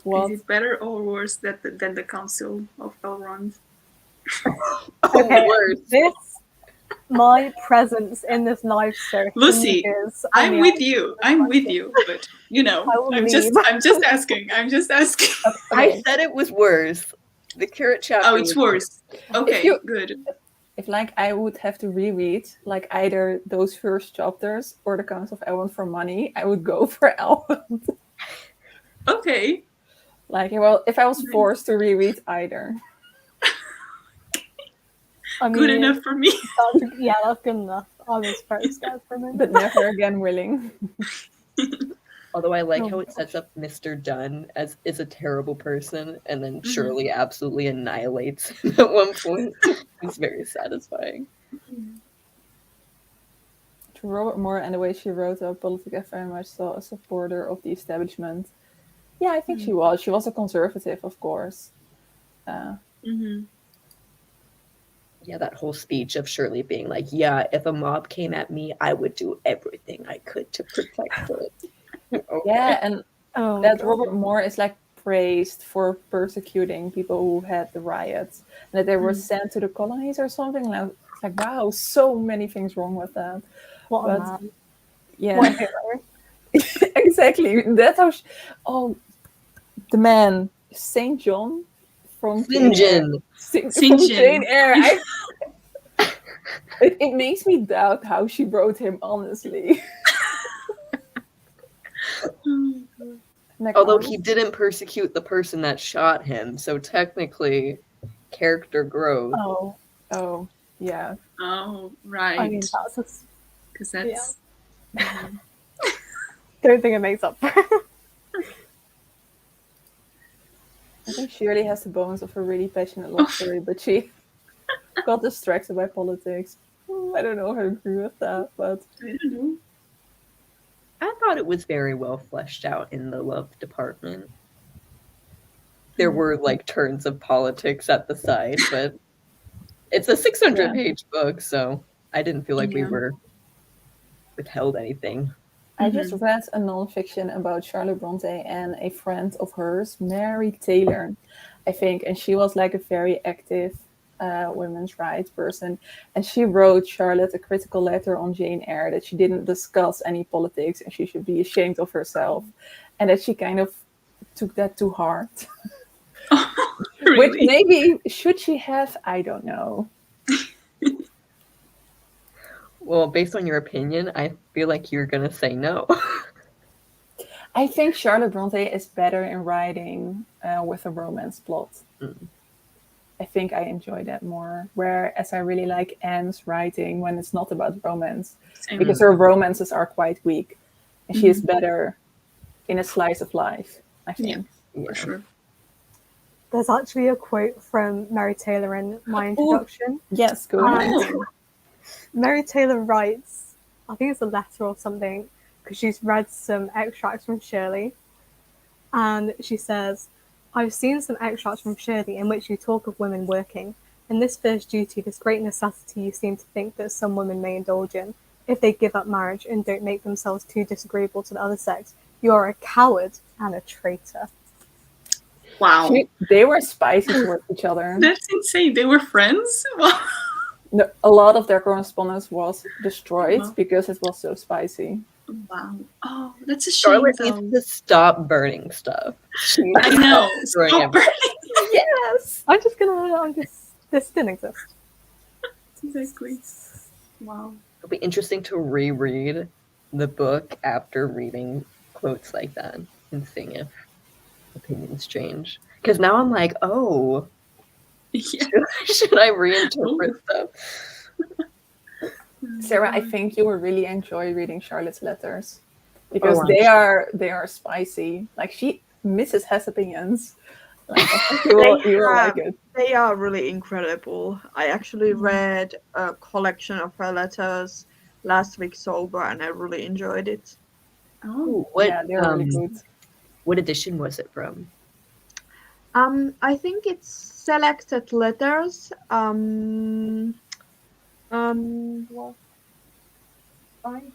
What? Is it better or worse than the Council of Elrond? Okay, worse. my presence in this live show. Lucy, hinges on I'm the with you. I'm with you. But you know, I will I'm just asking. I'm just asking. I said it was worse. The curate chapter. Oh, it's was worse. Okay, good. If like I would have to reread like either those first chapters or the Council of Elrond for money, I would go for Elrond. Okay. Like, well, if I was forced to reread either. I mean, Good enough for me. That's good enough. I was very scared for me. But never again willing. Although I like how it sets up Mr. Dunn as is a terrible person, and then Shirley absolutely annihilates him at one point. It's very satisfying. To Robert Moore and the way she wrote about politics, I very much saw a supporter of the establishment. Yeah, I think she was. She was a conservative, of course. Yeah, that whole speech of Shirley being like, yeah, if a mob came at me, I would do everything I could to protect it. Okay. Yeah, and that Robert Moore is like praised for persecuting people who had the riots. And that they were sent to the colonies or something. Like, it's like, wow, so many things wrong with that. What a man. Yeah. What a hero. Exactly. That's how the man, St. John from St. John. From Jane Eyre. It makes me doubt how she wrote him, honestly. Although he didn't persecute the person that shot him, so technically character growth. Oh, yeah. Oh, right. I mean, that's because that's. Yeah. Don't think it makes up for it. I think Shirley has the bones of a really passionate love story, but she got distracted by politics. I don't know how to agree with that, but I don't know. I thought it was very well fleshed out in the love department. There were like turns of politics at the side, but it's a 600-page book, so I didn't feel like we were withheld anything. I just read a nonfiction about Charlotte Brontë and a friend of hers, Mary Taylor, I think, and she was like a very active women's rights person, and she wrote Charlotte a critical letter on Jane Eyre that she didn't discuss any politics and she should be ashamed of herself, and that she kind of took that to heart. Really? Which maybe should she have? I don't know. Well, based on your opinion, I feel like you're gonna say no. I think Charlotte Brontë is better in writing with a romance plot. I think I enjoy that more. Whereas I really like Anne's writing when it's not about romance. Because her romances are quite weak. And she is better in a slice of life, I think. Yeah, for sure. There's actually a quote from Mary Taylor in my introduction. Yes, go ahead. Mary Taylor writes, I think it's a letter or something, because she's read some extracts from Shirley. And she says, I've seen some extracts from Shirley in which you talk of women working. In this first duty, this great necessity you seem to think that some women may indulge in, if they give up marriage and don't make themselves too disagreeable to the other sex, you are a coward and a traitor. Wow. They were spicy towards each other. That's insane. They were friends? Wow. No, a lot of their correspondence was destroyed Wow. because it was so spicy. Wow. Oh, that's a shame, Charlotte though. needs to stop burning stuff. I know. Destroying Stop everything. burning. Yes. This didn't exist. Exactly. Wow. It'll be interesting to reread the book after reading quotes like that and seeing if opinions change. Because now I'm like, oh, Yeah. should I reinterpret stuff? Sarah, I think you will really enjoy reading Charlotte's letters because they are spicy. Like Mrs. has opinions. Like, I think you will like it. They are really incredible. I actually read a collection of her letters last week sober, and I really enjoyed it. Oh. Yeah, they're really good. What edition was it from? I think it's selected letters. Well, I can't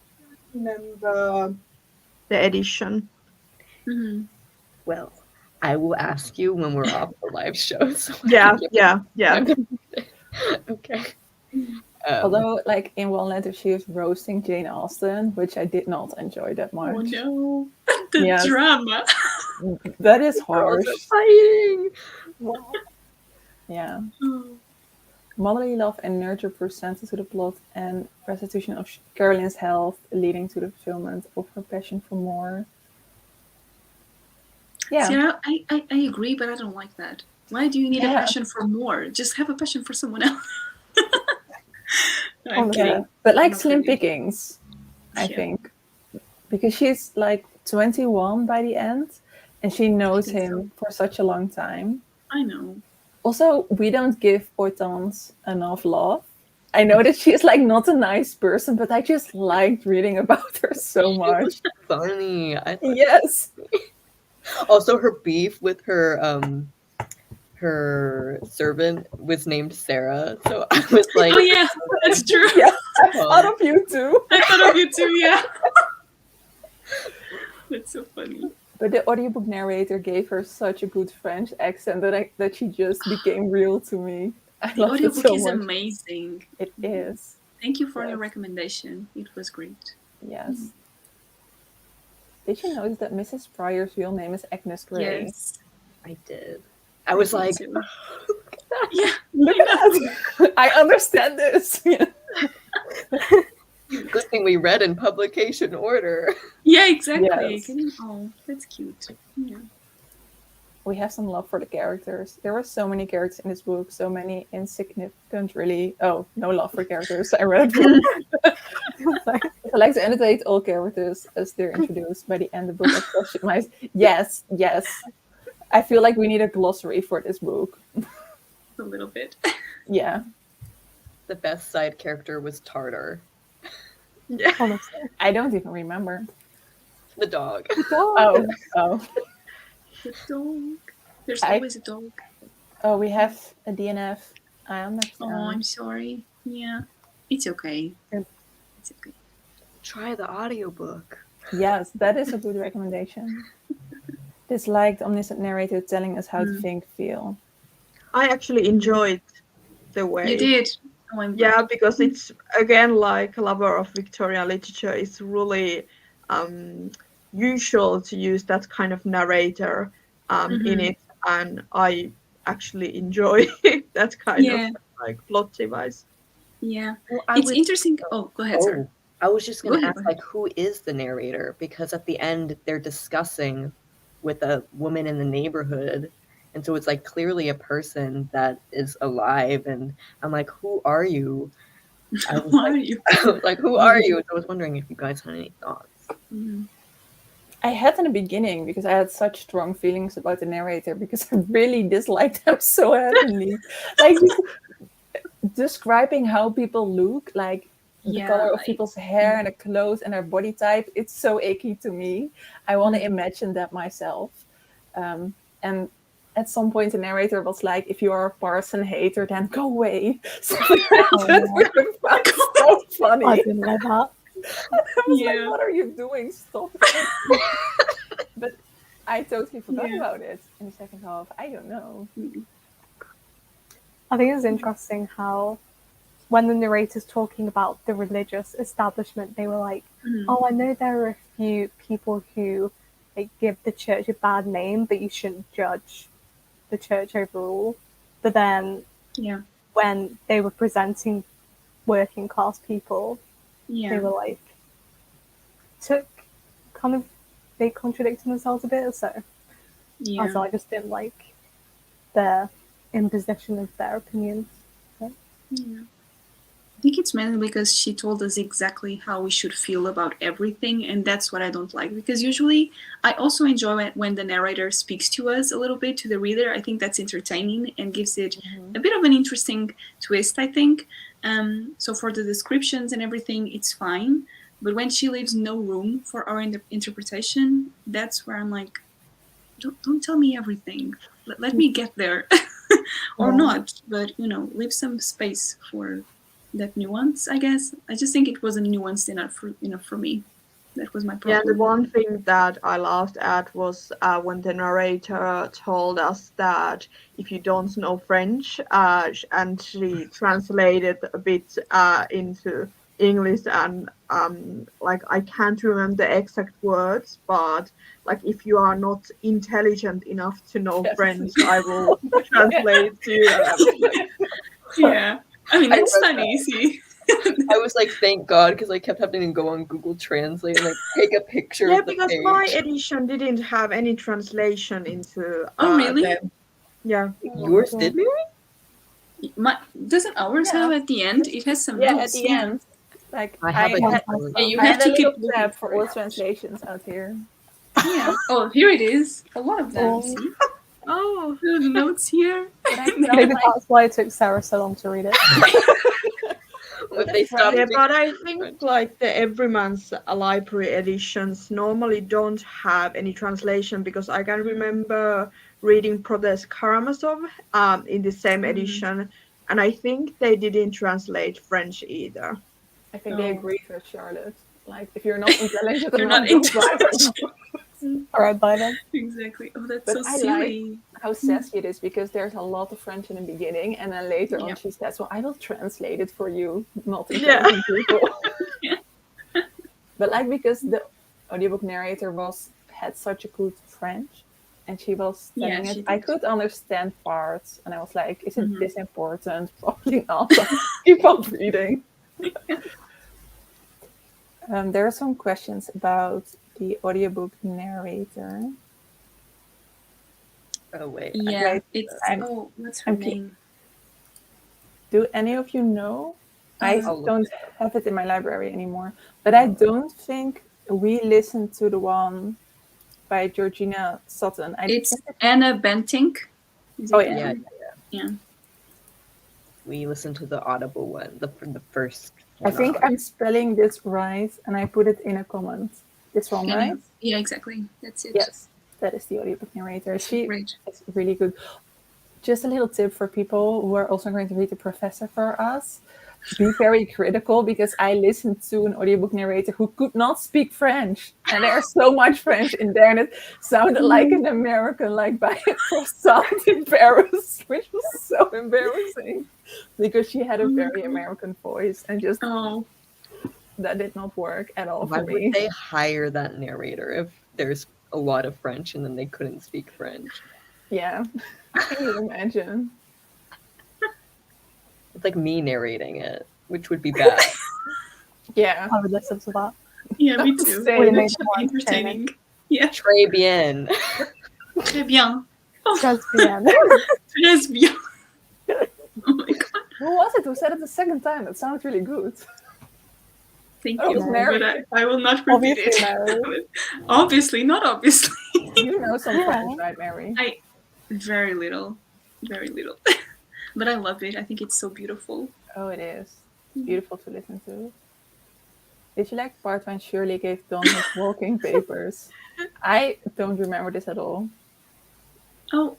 remember the edition. Mhm. Well, I will ask you when we're off the live show. So Yeah. Okay. Although, like in one letter, she is roasting Jane Austen, which I did not enjoy that much. Oh no. The Yes. drama. That is girls harsh. are fighting. Wow. Yeah. Oh. Motherly love and nurture prove central to the plot, and restitution of Caroline's health, leading to the fulfillment of her passion for more. Yeah. Sarah, I agree, but I don't like that. Why do you need a Yeah. passion for more? Just have a passion for someone else. No, I'm Honestly. kidding. But like Not slim really. pickings, I Yeah. think. Because she's like 21 by the end, and she knows think him for such a long time. I know. Also, we don't give Hortense enough love. I know that she's like not a nice person, but I just liked reading about her so much. Funny. I thought Yes. also her beef with her servant was named Sarah, so I was like, Oh yeah, that's true. Yeah. I thought of you too. I thought of you too, yeah. That's so funny. But the audiobook narrator gave her such a good French accent that she just became real to me. I The love it audiobook so is much. amazing. It is. Thank you for your Yes. recommendation. It was great. Yes. Did you notice that Mrs. Pryor's real name is Agnes Grey? Yes. I did. I was like, too. Yeah. Look at that. I understand this. good thing we read in publication order. Yeah, exactly. Yes. Oh, that's cute. Yeah. We have some love for the characters. There were so many characters in this book, so many insignificant, really. Oh, no love for characters. I read it. I like to annotate all characters as they're introduced by the end of the book. Especially my yes. I feel like we need a glossary for this book. A little bit. Yeah, The best side character was Tartar, Yeah. Honestly. I don't even remember. the dog. Oh. The dog. There's I- always a dog. Oh, we have a DNF. I Oh, understand. I'm sorry. Yeah. It's okay. Good. It's okay. Try the audiobook. Yes, that is a good recommendation. Disliked omniscient narrator telling us how to think, feel. I actually enjoyed the way. You did. Oh, I'm Yeah, because it's again like a lover of Victorian literature. It's really usual to use that kind of narrator in it, and I actually enjoy that kind of like plot device. Yeah. Well, It's interesting. Oh, go ahead, sir. I was just going Go to ahead, ask, go like, who is the narrator? Because at the end, they're discussing with a woman in the neighborhood. And so it's like clearly a person that is alive. And I'm like, who are you? I was Who like, are you? I was like, who are you? And I was wondering if you guys had any thoughts. Mhm. I had in the beginning because I had such strong feelings about the narrator because I really disliked them so heavily. Like describing how people look, like the color of people's hair and their clothes and their body type, it's so icky to me. I want to imagine that myself. And at some point the narrator was like, if you are a Parson hater, then go away. So Oh, that was so funny. I didn't know that. I was Yeah. like, what are you doing? Stop it. But I totally forgot Yeah. about it in the second half. I don't know. I think it's interesting how when the narrator's talking about the religious establishment, they were like, oh, I know there are a few people who like give the church a bad name, but you shouldn't judge the church overall. But then Yeah. when they were presenting working class people, Yeah. they were like, they contradicted themselves a bit, so Yeah. I just didn't like their imposition of their opinions. Yeah. I think it's mainly because she told us exactly how we should feel about everything, and that's what I don't like. Because usually, I also enjoy it when the narrator speaks to us a little bit, to the reader. I think that's entertaining and gives it a bit of an interesting twist, I think. So for the descriptions and everything, it's fine. But when she leaves no room for our interpretation, that's where I'm like, don't tell me everything. Let me get there. Or not, but leave some space for that nuance, I guess. I just think it wasn't nuanced enough for me. That was my problem. Yeah, the one thing that I laughed at was when the narrator told us that if you don't know French, and she translated a bit into English, and like I can't remember the exact words, but like if you are not intelligent enough to know French, I will translate to you. And I was like, Yeah. I mean, that's read funny, see? I was like, thank God, because I kept having to go on Google Translate and like take a picture yeah, of the because page. my edition didn't have any translation into. Oh, really? Yeah. Yours did, Mary? Doesn't ours have at the end? It has some Yeah, notes. at the end. Like I have a had, different. Yeah, you I have had to a keep little looking tab for for all it. translations out here. Yeah. Oh, here it is. A lot of them, Oh. see? Oh. The notes here. But I felt Maybe like that's why it took Sarah so long to read it. If they stopped Yeah, speaking but I French. think like the Everyman's library editions normally don't have any translation, because I can remember reading Protest Karamazov in the same edition, and I think they didn't translate French either. I think they Oh. agreed with Charlotte. Like, if you're not intelligent You're not enough, don't buy intelligent. them. All right, bye then. Exactly. Oh, that's But so I silly. How sassy it is, because there's a lot of French in the beginning, and then later on she says, well, I will translate it for you, not intelligent people. Yeah. But like, because the audiobook narrator had such a good French, and she was telling Yeah, it, she I did. could understand parts, and I was like, is it Mhm. this important? Probably not. Keep on reading. There are some questions about the audiobook narrator. Oh wait. Yeah, Wait, it's what's her I'm name? Do any of you know? I I'll look don't have it in my library anymore, but I don't think we listened to the one by Georgina Sutton. It's Anna Bentinck. Is it Oh, Anna? Yeah. We listened to the Audible one, the first I one. think I'm spelling this right, and I put it in a comment. This one, right? Yeah, exactly. That's it. Yes, that is the audiobook narrator. She Great. is really good. Just a little tip for people who are also going to read The Professor for us. Be very critical, because I listened to an audiobook narrator who could not speak French. And there's so much French in there, and it sounded like an American, like by a croissant in Paris, which was so embarrassing, because she had a very American voice, and just that did not work at all Why for would me. they hire that narrator if there's a lot of French and then they couldn't speak French? Yeah, can you imagine? It's like me narrating it, which would be bad. Yeah. I would listen to that. Yeah, me too. Same. That should be entertaining. Yeah. Très bien. Très bien. Just bien. Très bien. Oh my god. Who was it who said it the second time? It sounded really good. Thank Oh, you. Mary. But I will not repeat Obviously, it. Mary. Obviously, not obviously. You know some Yeah. French, right, Mary? Very little. Very little. But I love it. I think it's so beautiful. Oh, it is. Beautiful to listen to. Did you like the part when Shirley gave Don his walking papers? I don't remember this at all. Oh,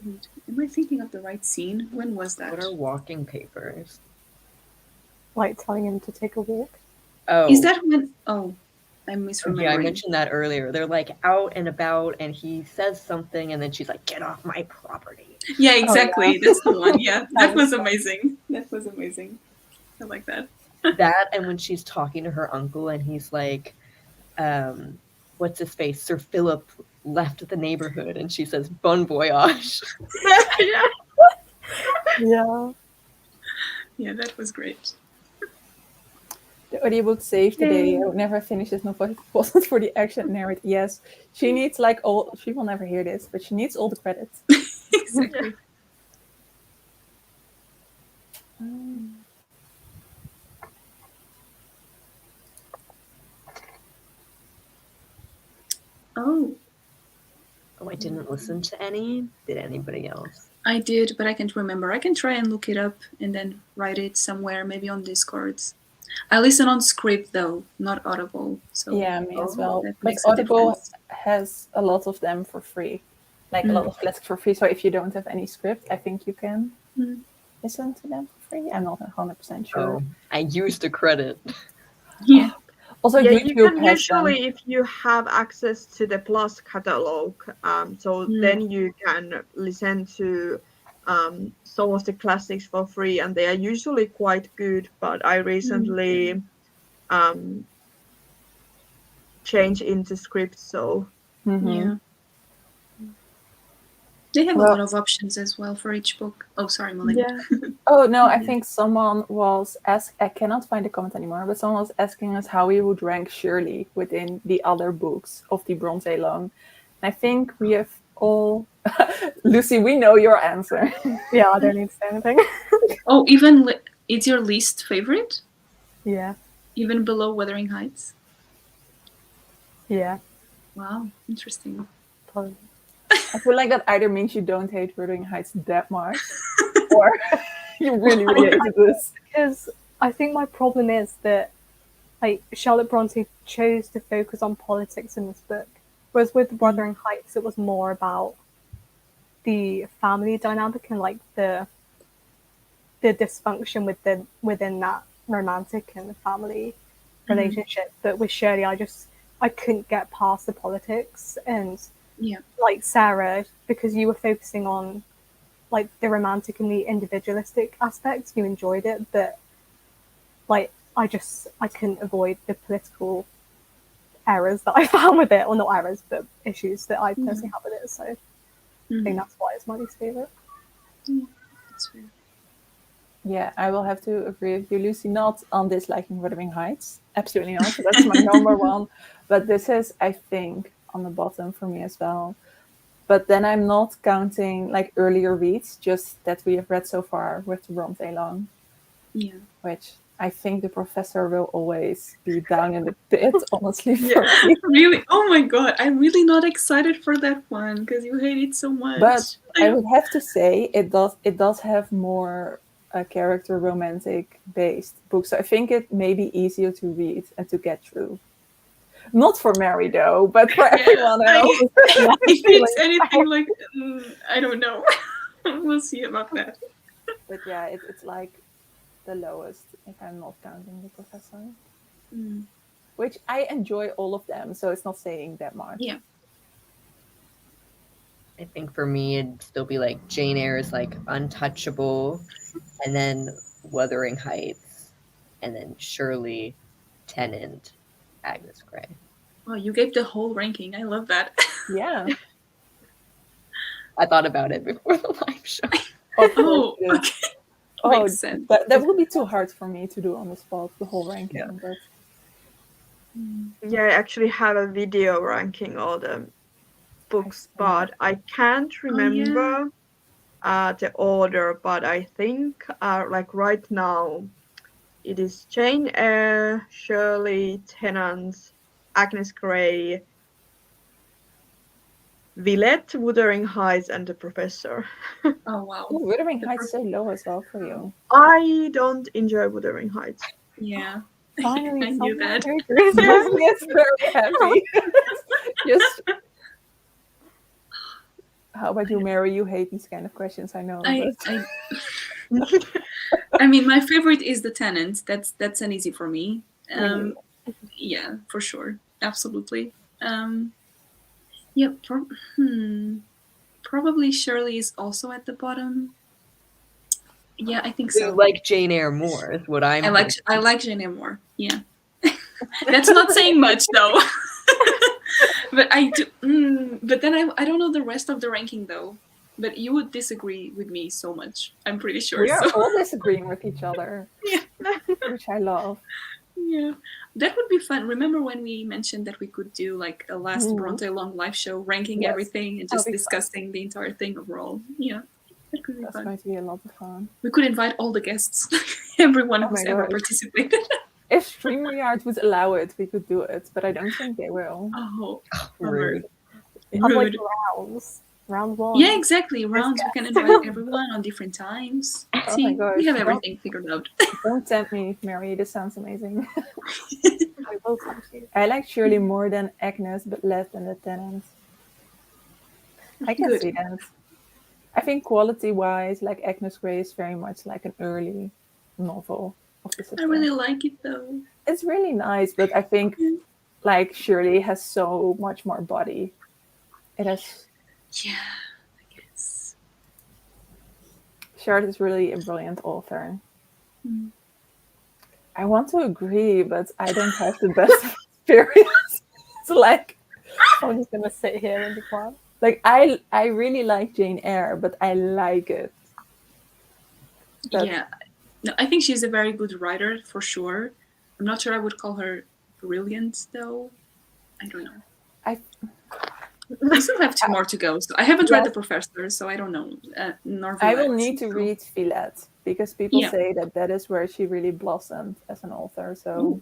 Wait, am I thinking of the right scene? When was that? What are walking papers? Like telling him to take a walk. Oh, Is that when? Oh, I'm misremembering. yeah, I mentioned that earlier. They're like out and about, and he says something, and then she's like, "Get off my property." Yeah, exactly. yeah. That's the one. Yeah, that was was amazing. That was amazing. I like that. That, and when she's talking to her uncle, and he's like, "What's his face? Sir Philip left the neighborhood," and she says, "Bon voyage." Yeah. Yeah. Yeah, that was great. The audiobook saved the day. I would never finish this novel if it wasn't for the action narrator. Yes, she needs like all. She will never hear this, but she needs all the credits. Exactly. Oh, Oh, I didn't listen to any. Did anybody else? I did, but I can't remember. I can try and look it up and then write it somewhere, maybe on Discords. I listen on script though, not Audible. So Yeah, me as well. that But makes a Audible difference. has a lot of them for free, like a lot of classics for free. So if you don't have any script, I think you can listen to them for free. I'm not 100% sure. Oh, I used a credit. Yeah. Also, Yeah, YouTube you can has usually, if you have access to the Plus catalog, so then you can listen to some of the classics for free, and they are usually quite good. But I recently changed into script, so Yeah. They have a Well- lot of options as well for each book. Oh, sorry, Molly. Yeah. Oh no, I think someone was I cannot find the comment anymore, but someone was asking us how we would rank Shirley within the other books of the Brontëlong. I think we have all Lucy, we know your answer. Yeah, I don't need to say anything. Oh, even it's your least favorite? Yeah. Even below Wuthering Heights? Yeah. Wow, interesting. Probably. I feel like that either means you don't hate Wuthering Heights that much, or you really hated this. Because I think my problem is that like Charlotte Brontë chose to focus on politics in this book, whereas with Wuthering Heights it was more about the family dynamic and like the dysfunction within that romantic and family relationship. But with Shirley, I couldn't get past the politics, and like Sarah, because you were focusing on like the romantic and the individualistic aspects, you enjoyed it, but like I couldn't avoid the political errors that I found with it, or not errors, but issues that I personally have with it. So I think that's why it's my least favorite. That's fair. Yeah, I will have to agree with you, Lucy. Not on disliking Wuthering Heights, absolutely not. That's my number one. But this is, I think, on the bottom for me as well. But then I'm not counting like earlier reads, just that we have read so far with the Brontëlong. Yeah. Which I think the professor will always be down in the pit, honestly. For me. Really? Oh my god, I'm really not excited for that one because you hate it so much. But I would have to say it does have more a character romantic based book. So I think it may be easier to read and to get through. Not for Mary though, but for everyone else. If it's anything like, I don't know. We'll see about that. But yeah, it's like the lowest if I'm not counting the professor. Which I enjoy all of them, so it's not saying that much. Yeah. I think for me, it'd still be like Jane Eyre is like untouchable, and then Wuthering Heights, and then Shirley, Tennant, Agnes Grey. Oh, you gave the whole ranking. I love that. Yeah. I thought about it before the live show. Oh, okay. Oh, Makes sense. that would be too hard for me to do on the spot, the whole ranking. Yeah. But yeah, I actually have a video ranking all the books, but I can't remember the order. But I think like right now, it is Jane Eyre, Shirley, Tennant, Agnes Grey, Villette, Wuthering Heights, and the Professor. Oh, wow. oh, Wuthering Heights so low as well for you. I don't enjoy Wuthering Heights. Yeah. Finally, I knew someone that. who agrees with me. Yes, very happy. Just How about you, Mary? You hate these kind of questions, I know. I mean, my favorite is the Tenant. That's an easy for me. Really? Yeah, for sure, absolutely. Yeah, probably Shirley is also at the bottom. Yeah, I think So so. you like Jane Eyre more is what I'm I like Jane Eyre more. Yeah. That's not saying much though. But I do. But then I don't know the rest of the ranking though. But you would disagree with me so much. I'm pretty sure. We are all disagreeing with each other. Yeah. Which I love. Yeah, that would be fun. Remember when we mentioned that we could do like a last Brontëlong live show, ranking everything and just discussing the entire thing overall? Yeah, that could be That's fun. going to be a lot of fun. We could invite all the guests, everyone who's ever participated. If StreamYard would allow it, we could do it, but I don't think they will. Oh, rude. Rude. Rounds. Round one. Yeah, exactly. Rounds. We can invite everyone on different times. Oh See, my gosh. we have everything figured out. Don't tempt me, Mary. This sounds amazing. I will tempt you. I like Shirley more than Agnes, but less than the Tenant. I can see that. I think quality-wise, like Agnes Grey is very much like an early novel of the system. I really like it though. It's really nice, but I think like Shirley has so much more body. It has. Yeah, I guess. Charlotte is really a brilliant author. I want to agree, but I don't have the best experience. It's like I'm just gonna sit here and be quiet. Like I really like Jane Eyre, but I like it. Yeah, no, I think she's a very good writer for sure. I'm not sure I would call her brilliant though. I don't know. We still have 2 more to go. So I haven't read The Professor, so I don't know. Nor I will Villette, need to read Villette because people say that is where she really blossomed as an author. So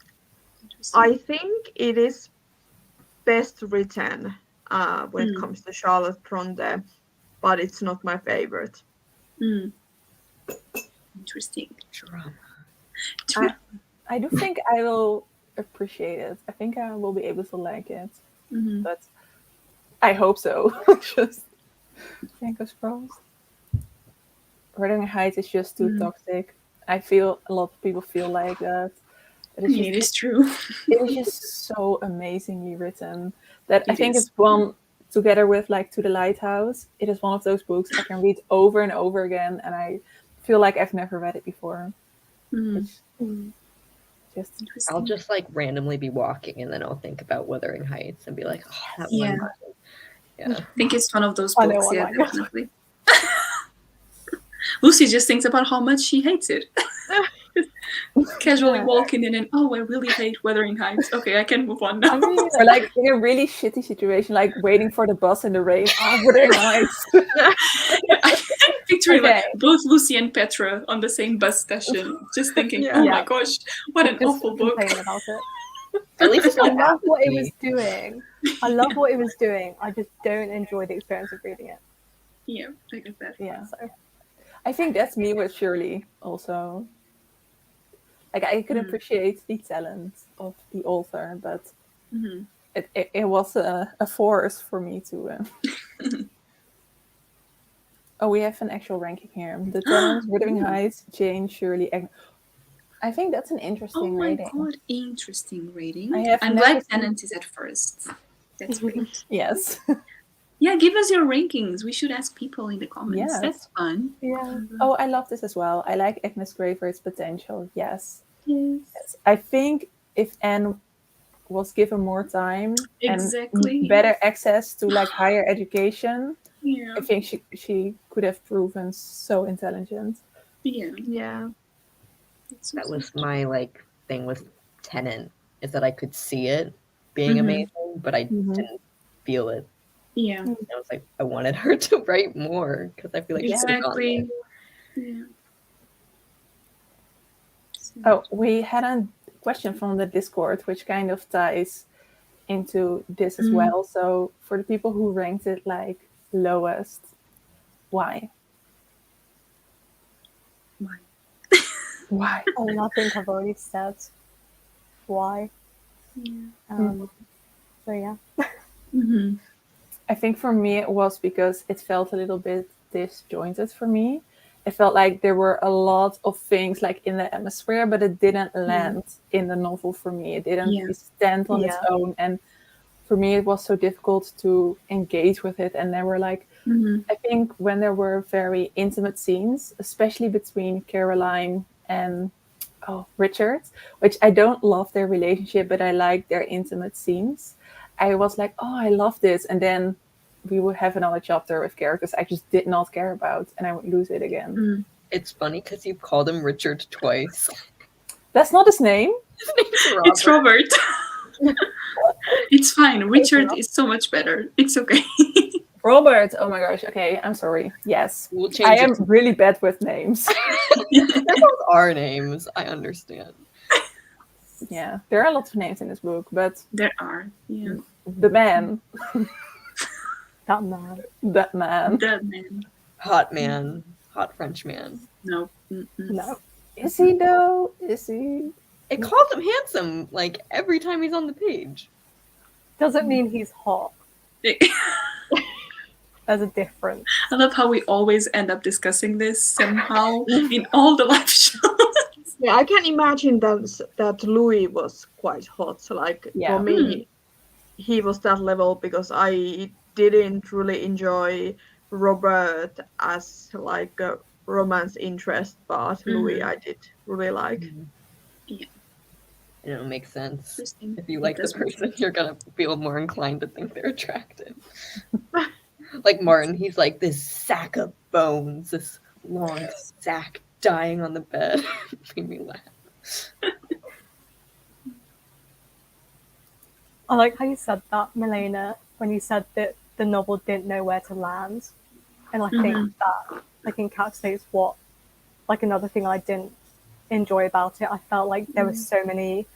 I think it is best written when it comes to Charlotte Brontë, but it's not my favorite. Interesting. Drama. I do think I will appreciate it. I think I will be able to like it, but I hope so. Just fingers crossed. Wuthering Heights is just too toxic. I feel a lot of people feel like that. It is true. It is just so amazingly written that I think it's one, together with like To the Lighthouse, it is one of those books I can read over and over again, and I feel like I've never read it before. I'll just like randomly be walking and then I'll think about Wuthering Heights and be like, oh, that one. Yeah. I think it's one of those books. Yeah, definitely. Lucy just thinks about how much she hates it. Casually walking in and I really hate Wuthering Heights. Okay, I can move on now. Or like in a really shitty situation, like waiting for the bus in the rain. Oh, Wuthering Heights. I picture like both Lucy and Petra on the same bus station, just thinking, oh my gosh, what an awful book. About it. At least I love what it was doing. I just don't enjoy the experience of reading it. Yeah, I get that. Yeah. So I think that's me with Shirley also. Like I could appreciate the talent of the author, but it was a force for me to. Oh, we have an actual ranking here. The Tenant, Wuthering Heights, Jane, Shirley. I think that's an interesting rating. Oh my god, interesting rating. I'm glad Tenant is at first. That's great. Yes. Yeah, give us your rankings. We should ask people in the comments. Yes. That's fun. Yeah. Oh, I love this as well. I like Agnes Grey for its potential. Yes. Yes. I think if Anne was given more time and better access to like higher education, yeah. I think she could have proven so intelligent. Yeah. That was my like thing with Tenant, is that I could see it being amazing, but I didn't feel it. Yeah. I was like, I wanted her to write more because I feel like exactly. Yeah. Oh, we had a question from the Discord, which kind of ties into this as well. So for the people who ranked it like lowest, why? Why? I think I've already said why. Yeah. So yeah. I think for me it was because it felt a little bit disjointed for me. It felt like there were a lot of things like in the atmosphere, but it didn't land in the novel for me. It didn't Yeah. stand on its own, and for me it was so difficult to engage with it. And there were like, I think when there were very intimate scenes, especially between Caroline and Richard, which I don't love their relationship, but I like their intimate scenes. I was like, oh, I love this. And then we would have another chapter with characters I just did not care about, and I would lose it again. It's funny because you've called him Richard twice. That's not his name. His name's Robert. It's Robert. It's fine. Richard is so much better. It's okay. Robert. Oh my gosh. Okay, I'm sorry. Yes. We'll change I it am really bad with names. They're both our names. I understand. Yeah, there are a lot of names in this book, but There are. Yeah. the man, That man. that man, That man. Hot man. Hot French man. No. No. is he though? Is he? It calls him handsome like every time he's on the page. Doesn't mean he's hot. There's a difference. I love how we always end up discussing this somehow in all the live shows. Yeah, I can imagine that Louis was quite hot. So like for me, he was that level because I didn't really enjoy Robert as like a romance interest, but Louis I did really like. It makes sense. Interesting. If you like the does make person, you're gonna feel more inclined to think they're attractive. Like Martin, he's like this sack of bones, this long sack dying on the bed. Made me laugh. I like how you said that, Milena, when you said that the novel didn't know where to land. And I think that like encapsulates what, like another thing I didn't enjoy about it. I felt like there were so many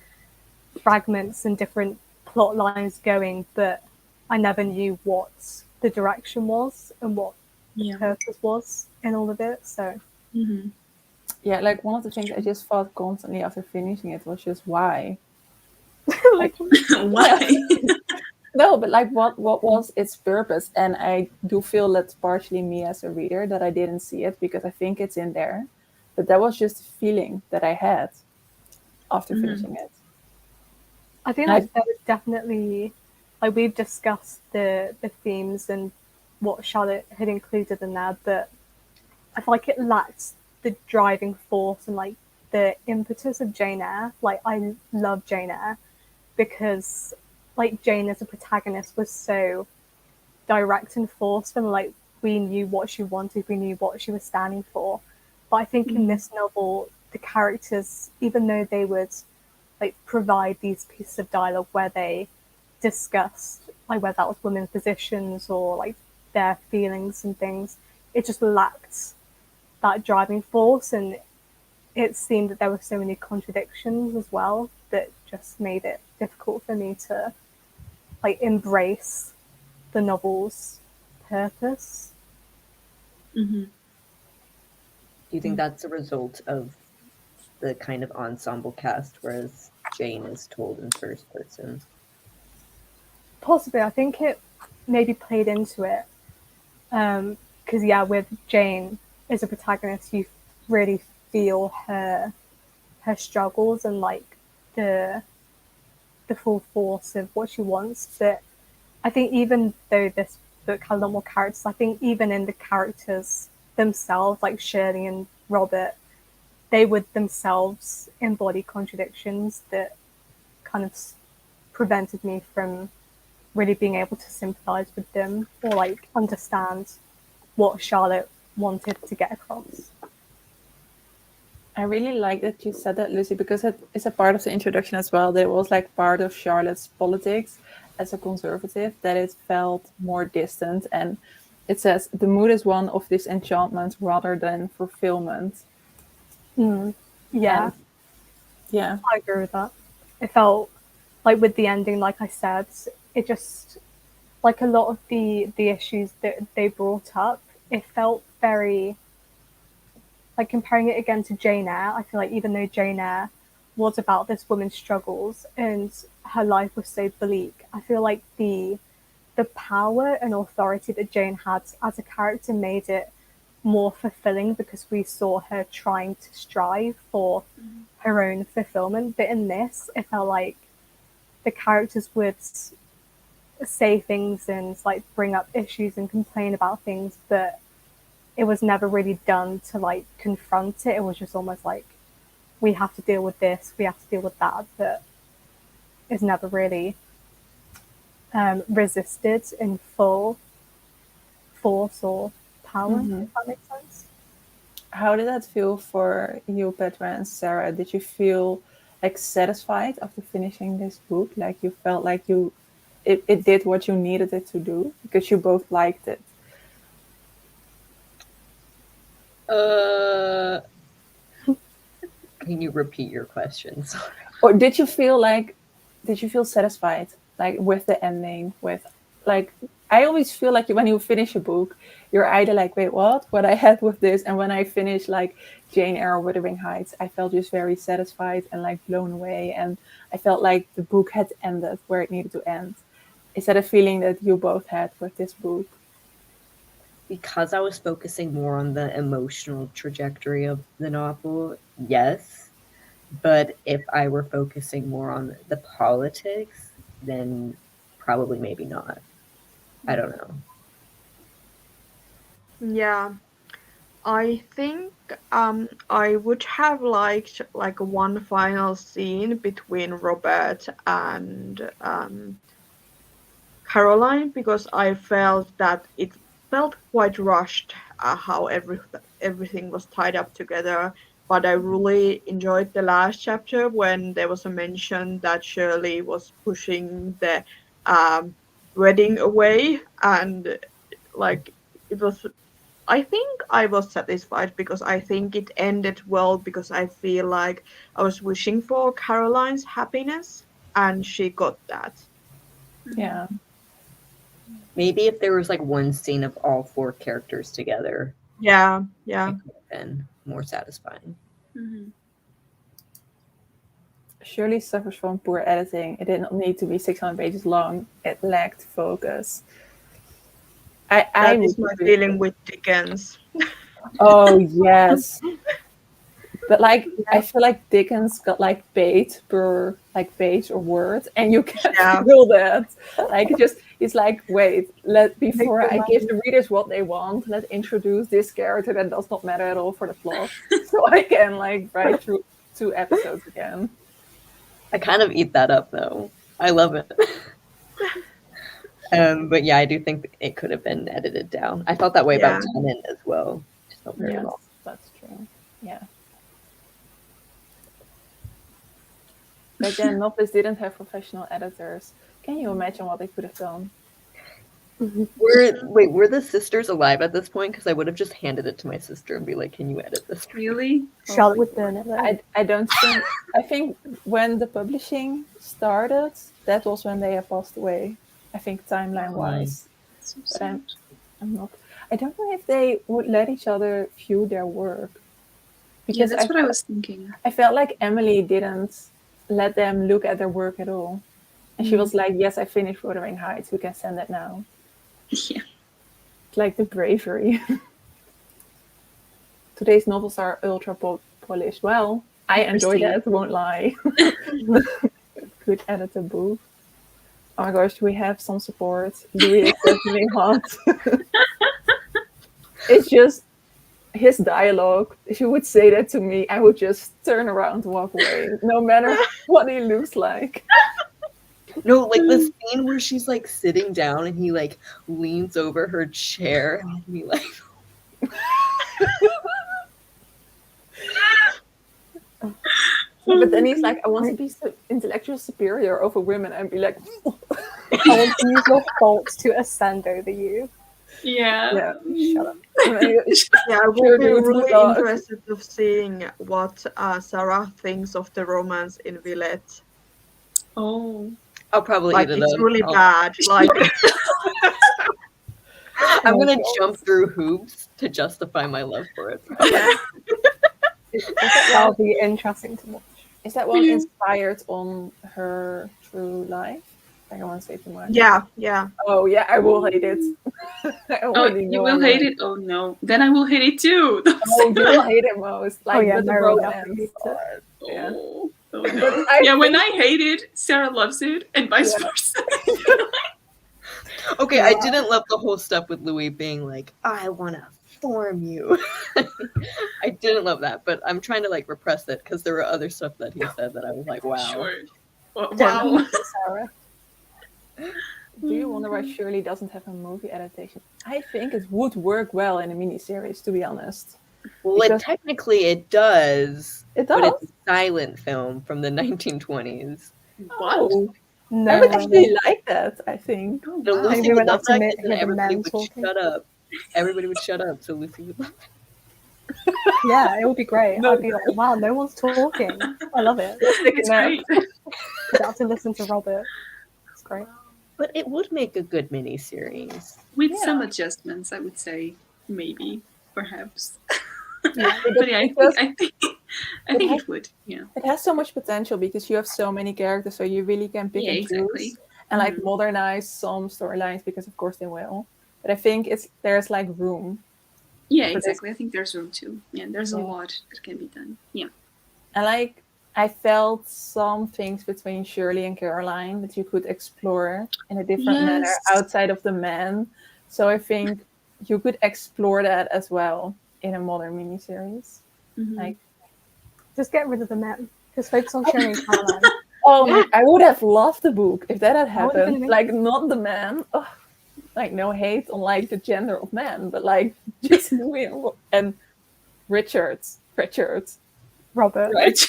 fragments and different plot lines going, but I never knew what the direction was and what the purpose was in all of it. So Yeah, like one of the things I just thought constantly after finishing it was just why. like, Why? No, but like what was its purpose? And I do feel that's partially me as a reader that I didn't see it because I think it's in there. But that was just a feeling that I had after finishing it. I think like, there was definitely, like we've discussed the themes and what Charlotte had included in there, but I feel like it lacked the driving force and like the impetus of Jane Eyre. Like I love Jane Eyre because like Jane as a protagonist was so direct and forced, and like we knew what she wanted, we knew what she was standing for. But I think in this novel, the characters, even though they would like provide these pieces of dialogue where they discussed like whether that was women's positions or like their feelings and things, it just lacked that driving force, and it seemed that there were so many contradictions as well that just made it difficult for me to like embrace the novel's purpose. Do you think that's a result of the kind of ensemble cast, whereas Jane is told in first person? Possibly. I think it maybe played into it. Because, yeah, with Jane as a protagonist, you really feel her struggles and, like, the full force of what she wants. But I think even though this book had a lot more characters, I think even in the characters themselves, like Shirley and Robert, they would themselves embody contradictions that kind of prevented me from really being able to sympathize with them or like understand what Charlotte wanted to get across. I really like that you said that, Lucy, because it is a part of the introduction as well. That it was like part of Charlotte's politics as a conservative, that it felt more distant. And it says, the mood is one of disenchantment rather than fulfillment. Yeah. Yeah. I agree with that. It felt like with the ending, like I said, it just, like a lot of the issues that they brought up, it felt very, like comparing it again to Jane Eyre, I feel like even though Jane Eyre was about this woman's struggles and her life was so bleak, I feel like the the power and authority that Jane had as a character made it more fulfilling because we saw her trying to strive for her own fulfillment. But in this, it felt like the characters would say things and like bring up issues and complain about things, but it was never really done to like confront it. It was just almost like, we have to deal with this, we have to deal with that, but it's never really resisted in full force or power, if that makes sense. How did that feel for you, Petra and Sarah? Did you feel like satisfied after finishing this book? Like you felt like it did what you needed it to do because you both liked it? Can you repeat your question? Sorry. Or did you feel satisfied like with the ending? With like, I always feel like when you finish a book, you're either like, wait, what I had with this, and when I finished like Jane Eyre, Wuthering Heights, I felt just very satisfied and like blown away, and I felt like the book had ended where it needed to end. Is that a feeling that you both had with this book? Because I was focusing more on the emotional trajectory of the novel, yes. But if I were focusing more on the politics, then probably maybe not. I don't know. Yeah, I think I would have liked like one final scene between Robert and Caroline, because I felt that it felt quite rushed how everything was tied up together. But I really enjoyed the last chapter when there was a mention that Shirley was pushing the wedding away, and like it was. I think I was satisfied because I think it ended well, because I feel like I was wishing for Caroline's happiness and she got that. Yeah. Maybe if there was like one scene of all four characters together, Yeah. it could have been more satisfying. Shirley suffers from poor editing. It did not need to be 600 pages long. It lacked focus. That is my feeling with Dickens. Oh, yes. But like, I feel like Dickens got like bait per like page or word, and you can't feel that. Like, it's like, wait, before I give the readers what they want, let's introduce this character that does not matter at all for the plot, so I can like write through 2 episodes again. I kind of eat that up though. I love it. But yeah, I do think it could have been edited down. I felt that way about Tennant as well. Just felt very long. That's true. Yeah. Back then, novelists didn't have professional editors. Can you imagine what they could have done? Were the sisters alive at this point? Because I would have just handed it to my sister and be like, "Can you edit this?" Really? Charlotte would burn it. I don't think. I think when the publishing started, that was when they had passed away. I think timeline-wise. But I'm not. I don't know if they would let each other view their work. Because that's what I was thinking. I felt like Emily didn't let them look at their work at all. And she was like, yes, I finished Wuthering Heights. We can send it now. Yeah. It's like the bravery. Today's novels are ultra polished. Well, I enjoy that, won't lie. Good editor book. Oh my gosh, we have some support. Louis is certainly hot. It's just his dialogue. If you would say that to me, I would just turn around and walk away, no matter what he looks like. No, like the scene where she's like sitting down and he like leans over her chair and be like, but then he's like, I want to be intellectual superior over women, and be like, I want to use your faults to ascend over you. Yeah. Shut up. Yeah, I would be really interested of seeing what Sarah thinks of the romance in Villette. Oh. I'll probably like eat it it's up. really bad. Like I'm gonna jump through hoops to justify my love for it. That'll be interesting to watch. Is that one inspired on her true life? I don't want to say too much. Yeah. Oh yeah, I will hate it. I Oh, already you know will I hate it? Oh no. Then I will hate it too. Oh, you will hate it most. Like yeah, with the Mary romance. definitely hates it. Yeah. Oh, But no. I Yeah, when think- I hate it, Sarah loves it, and vice Yeah. versa. Okay, I didn't love the whole stuff with Louis being like, I want to form you. I didn't love that, but I'm trying to like repress it because there were other stuff that he said that I was like, wow. Sure. Don't Wow. love it, Sarah. Do you wonder why Shirley doesn't have a movie adaptation? I think it would work well in a miniseries, to be honest. Well, Because- technically it does, It but does. it's a silent film from the 1920s. What? Oh, No, I would actually like that, I think. Oh, No, wow. Lucy we would would love have to that hear because then the everybody men would talking. shut up. Everybody would shut up, so Lucy would love it. Yeah, it would be great. No. I'd be like, wow, no one's talking. I love it. It's great. You'd have to listen to Robert. It's great. But it would make a good miniseries. With Yeah. some adjustments, I would say. Maybe. Perhaps. Yeah. But yeah, I think has- it would. Yeah. It has so much potential because you have so many characters, so you really can pick Yeah, and exactly. choose and like Mhm. modernize some storylines because of course they will. But I think there's like room. Yeah, For this- exactly. I think there's room too. Yeah, there's a Yeah. lot that can be done. Yeah. And like I felt some things between Shirley and Caroline that you could explore in a different manner Yes. outside of the men. So I think you could explore that as well in a modern miniseries. Mhm. Like, Just get rid of the men. Just focus on Shirley and Caroline. oh, my, I would have loved the book if that had That would've been happened. amazing. Like, not the man. Ugh. Like, no hate on like the gender of men, but like just Louis and Richard. Robert. Right.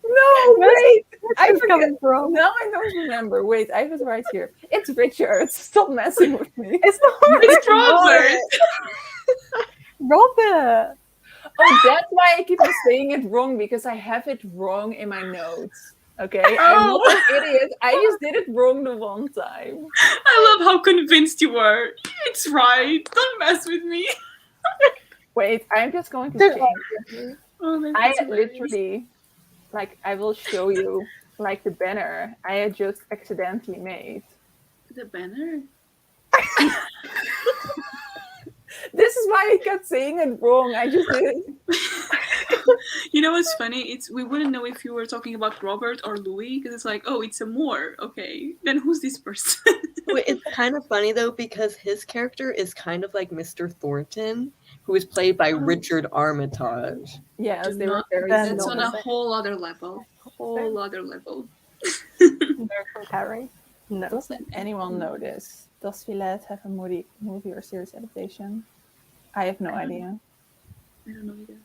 No, wait. I Where's forget. coming from? Now I don't remember. Wait, I was right here. It's Richard. Stop messing with me. It's not It's Robert. Robert. Oh, that's why I keep on saying it wrong, because I have it wrong in my notes. Okay? I'm not an idiot. I just did it wrong the one time. I love how convinced you were. It's right. Don't mess with me. Wait, I'm just going to Don't change it. Oh, that's I had hilarious. literally, like, I will show you, like, the banner I had just accidentally made. The banner. This is why I kept saying it wrong. I just did it. You know what's funny? It's we wouldn't know if you were talking about Robert or Louis because it's like, oh, it's a Moore. Okay, then who's this person? Wait, it's kind of funny though because his character is kind of like Mr. Thornton, who is played by Richard Armitage. Yes, Do they were not- very That's similar. on a whole other level. Whole other level. No comparing. No. Doesn't anyone know this? Does Villette have a movie or series adaptation? I have no idea. I don't know either.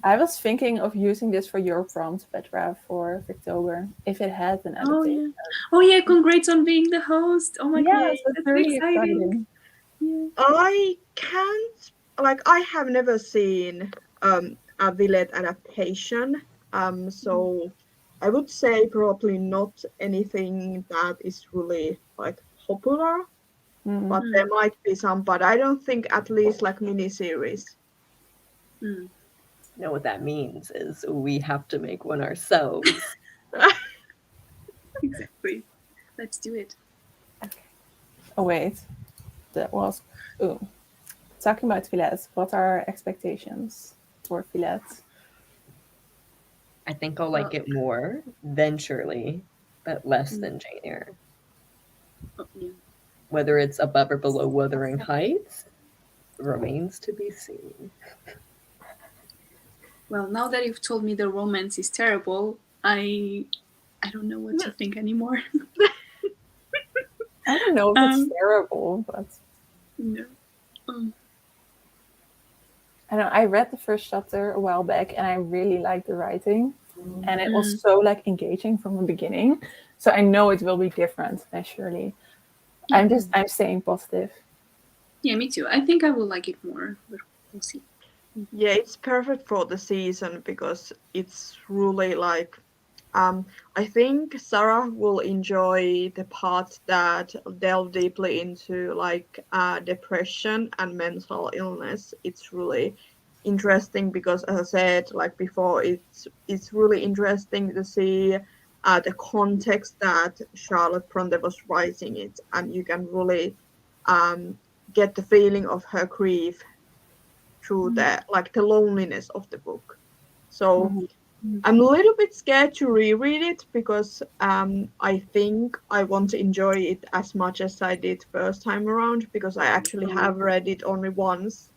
I was thinking of using this for your prompt, Petra, for October, if it had an Oh adaptation. yeah. Oh yeah. Congrats on being the host. Oh my god. Yes, that's That's really exciting. exciting. Yeah. I can't, like, I have never seen a Villette adaptation, so I would say probably not anything that is really like popular, Mm. but there might be some, but I don't think at least like miniseries. Mm. You know what that means is we have to make one ourselves. Exactly. Let's do it. Oh wait, that was talking about Villette. What are our expectations for Villette? I think I'll like it more than Shirley, but less than Jane Eyre. Oh, yeah. Whether it's above or below Wuthering Heights remains to be seen. Well, now that you've told me the romance is terrible, I don't know what to think anymore. I don't know if it's terrible, but No. I don't know. I read the first chapter a while back, and I really liked the writing, and it was so like engaging from the beginning. So I know it will be different, naturally. I'm staying positive. Yeah, me too. I think I will like it more, but we'll see. Yeah, it's perfect for the season because it's really like I think Sarah will enjoy the parts that delve deeply into like depression and mental illness. It's really interesting because, as I said like before, it's really interesting to see the context that Charlotte Brontë was writing it, and you can really get the feeling of her grief through the loneliness of the book. So I'm a little bit scared to reread it because I think I want to enjoy it as much as I did first time around, because I actually have read it only once,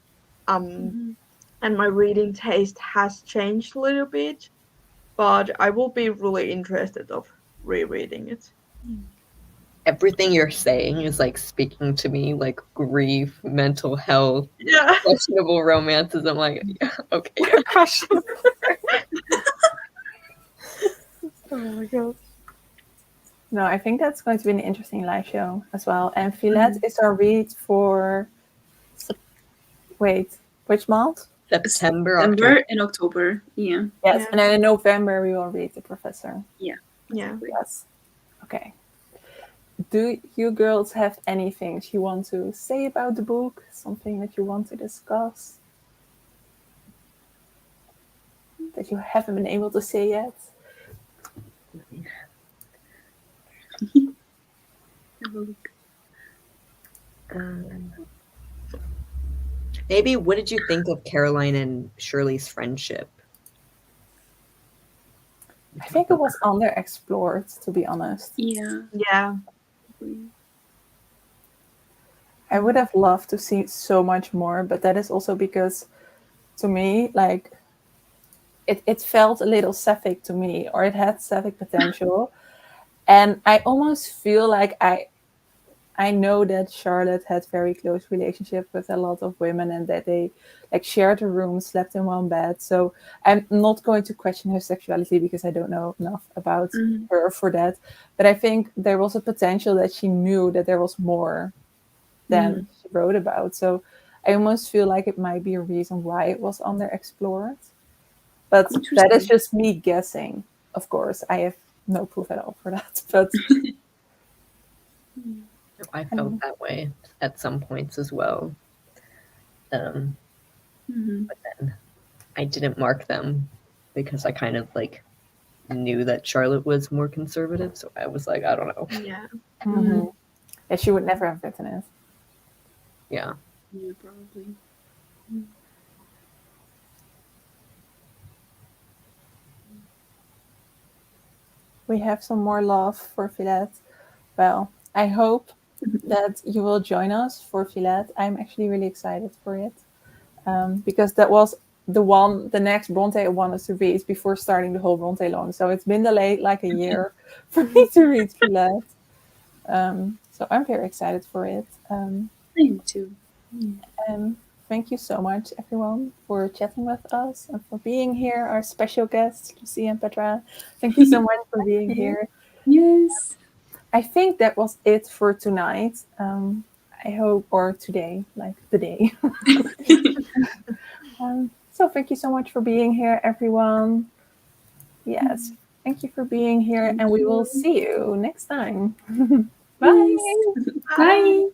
and my reading taste has changed a little bit. But I will be really interested of rereading it. Everything you're saying is like speaking to me, like grief, mental health, Yeah. questionable romances. I'm like, yeah, okay, yeah. Oh my god. No, I think that's going to be an interesting live show as well. And Villette is our read for... Wait, which month? September, September and October. Yeah. Yes, Yeah. and then in November we will read The Professor. Yeah. Yes. Okay. Do you girls have anything you want to say about the book? Something that you want to discuss? That you haven't been able to say yet? Have a look. Maybe what did you think of Caroline and Shirley's friendship? I think it was underexplored, to be honest. Yeah. Yeah. I would have loved to see so much more, but that is also because, to me, like, it felt a little sapphic to me, or it had sapphic potential. And I almost feel like I know that Charlotte had very close relationship with a lot of women, and that they like shared a room, slept in one bed. So I'm not going to question her sexuality because I don't know enough about her for that. But I think there was a potential that she knew that there was more than she wrote about. So I almost feel like it might be a reason why it was underexplored. But that is just me guessing. Of course, I have no proof at all for that. But I felt that way at some points as well. But then I didn't mark them because I kind of like knew that Charlotte was more conservative. So I was like, I don't know. Yeah. yeah, she would never have written it. Yeah. Yeah, probably. We have some more love for Villette. Well, I hope that you will join us for Villette. I'm actually really excited for it because that was the next Brontë I wanted to read before starting the whole Brontëlong. So it's been delayed like a year for me to read Villette. So I'm very excited for it. Me too. Thank you so much, everyone, for chatting with us and for being here. Our special guests, Lucy and Petra. Thank you so much for being here. Yes. I think that was it for tonight. I hope, or today, like the day. So thank you so much for being here, everyone. Yes, thank you for being here, and we will see you next time. Bye. Bye.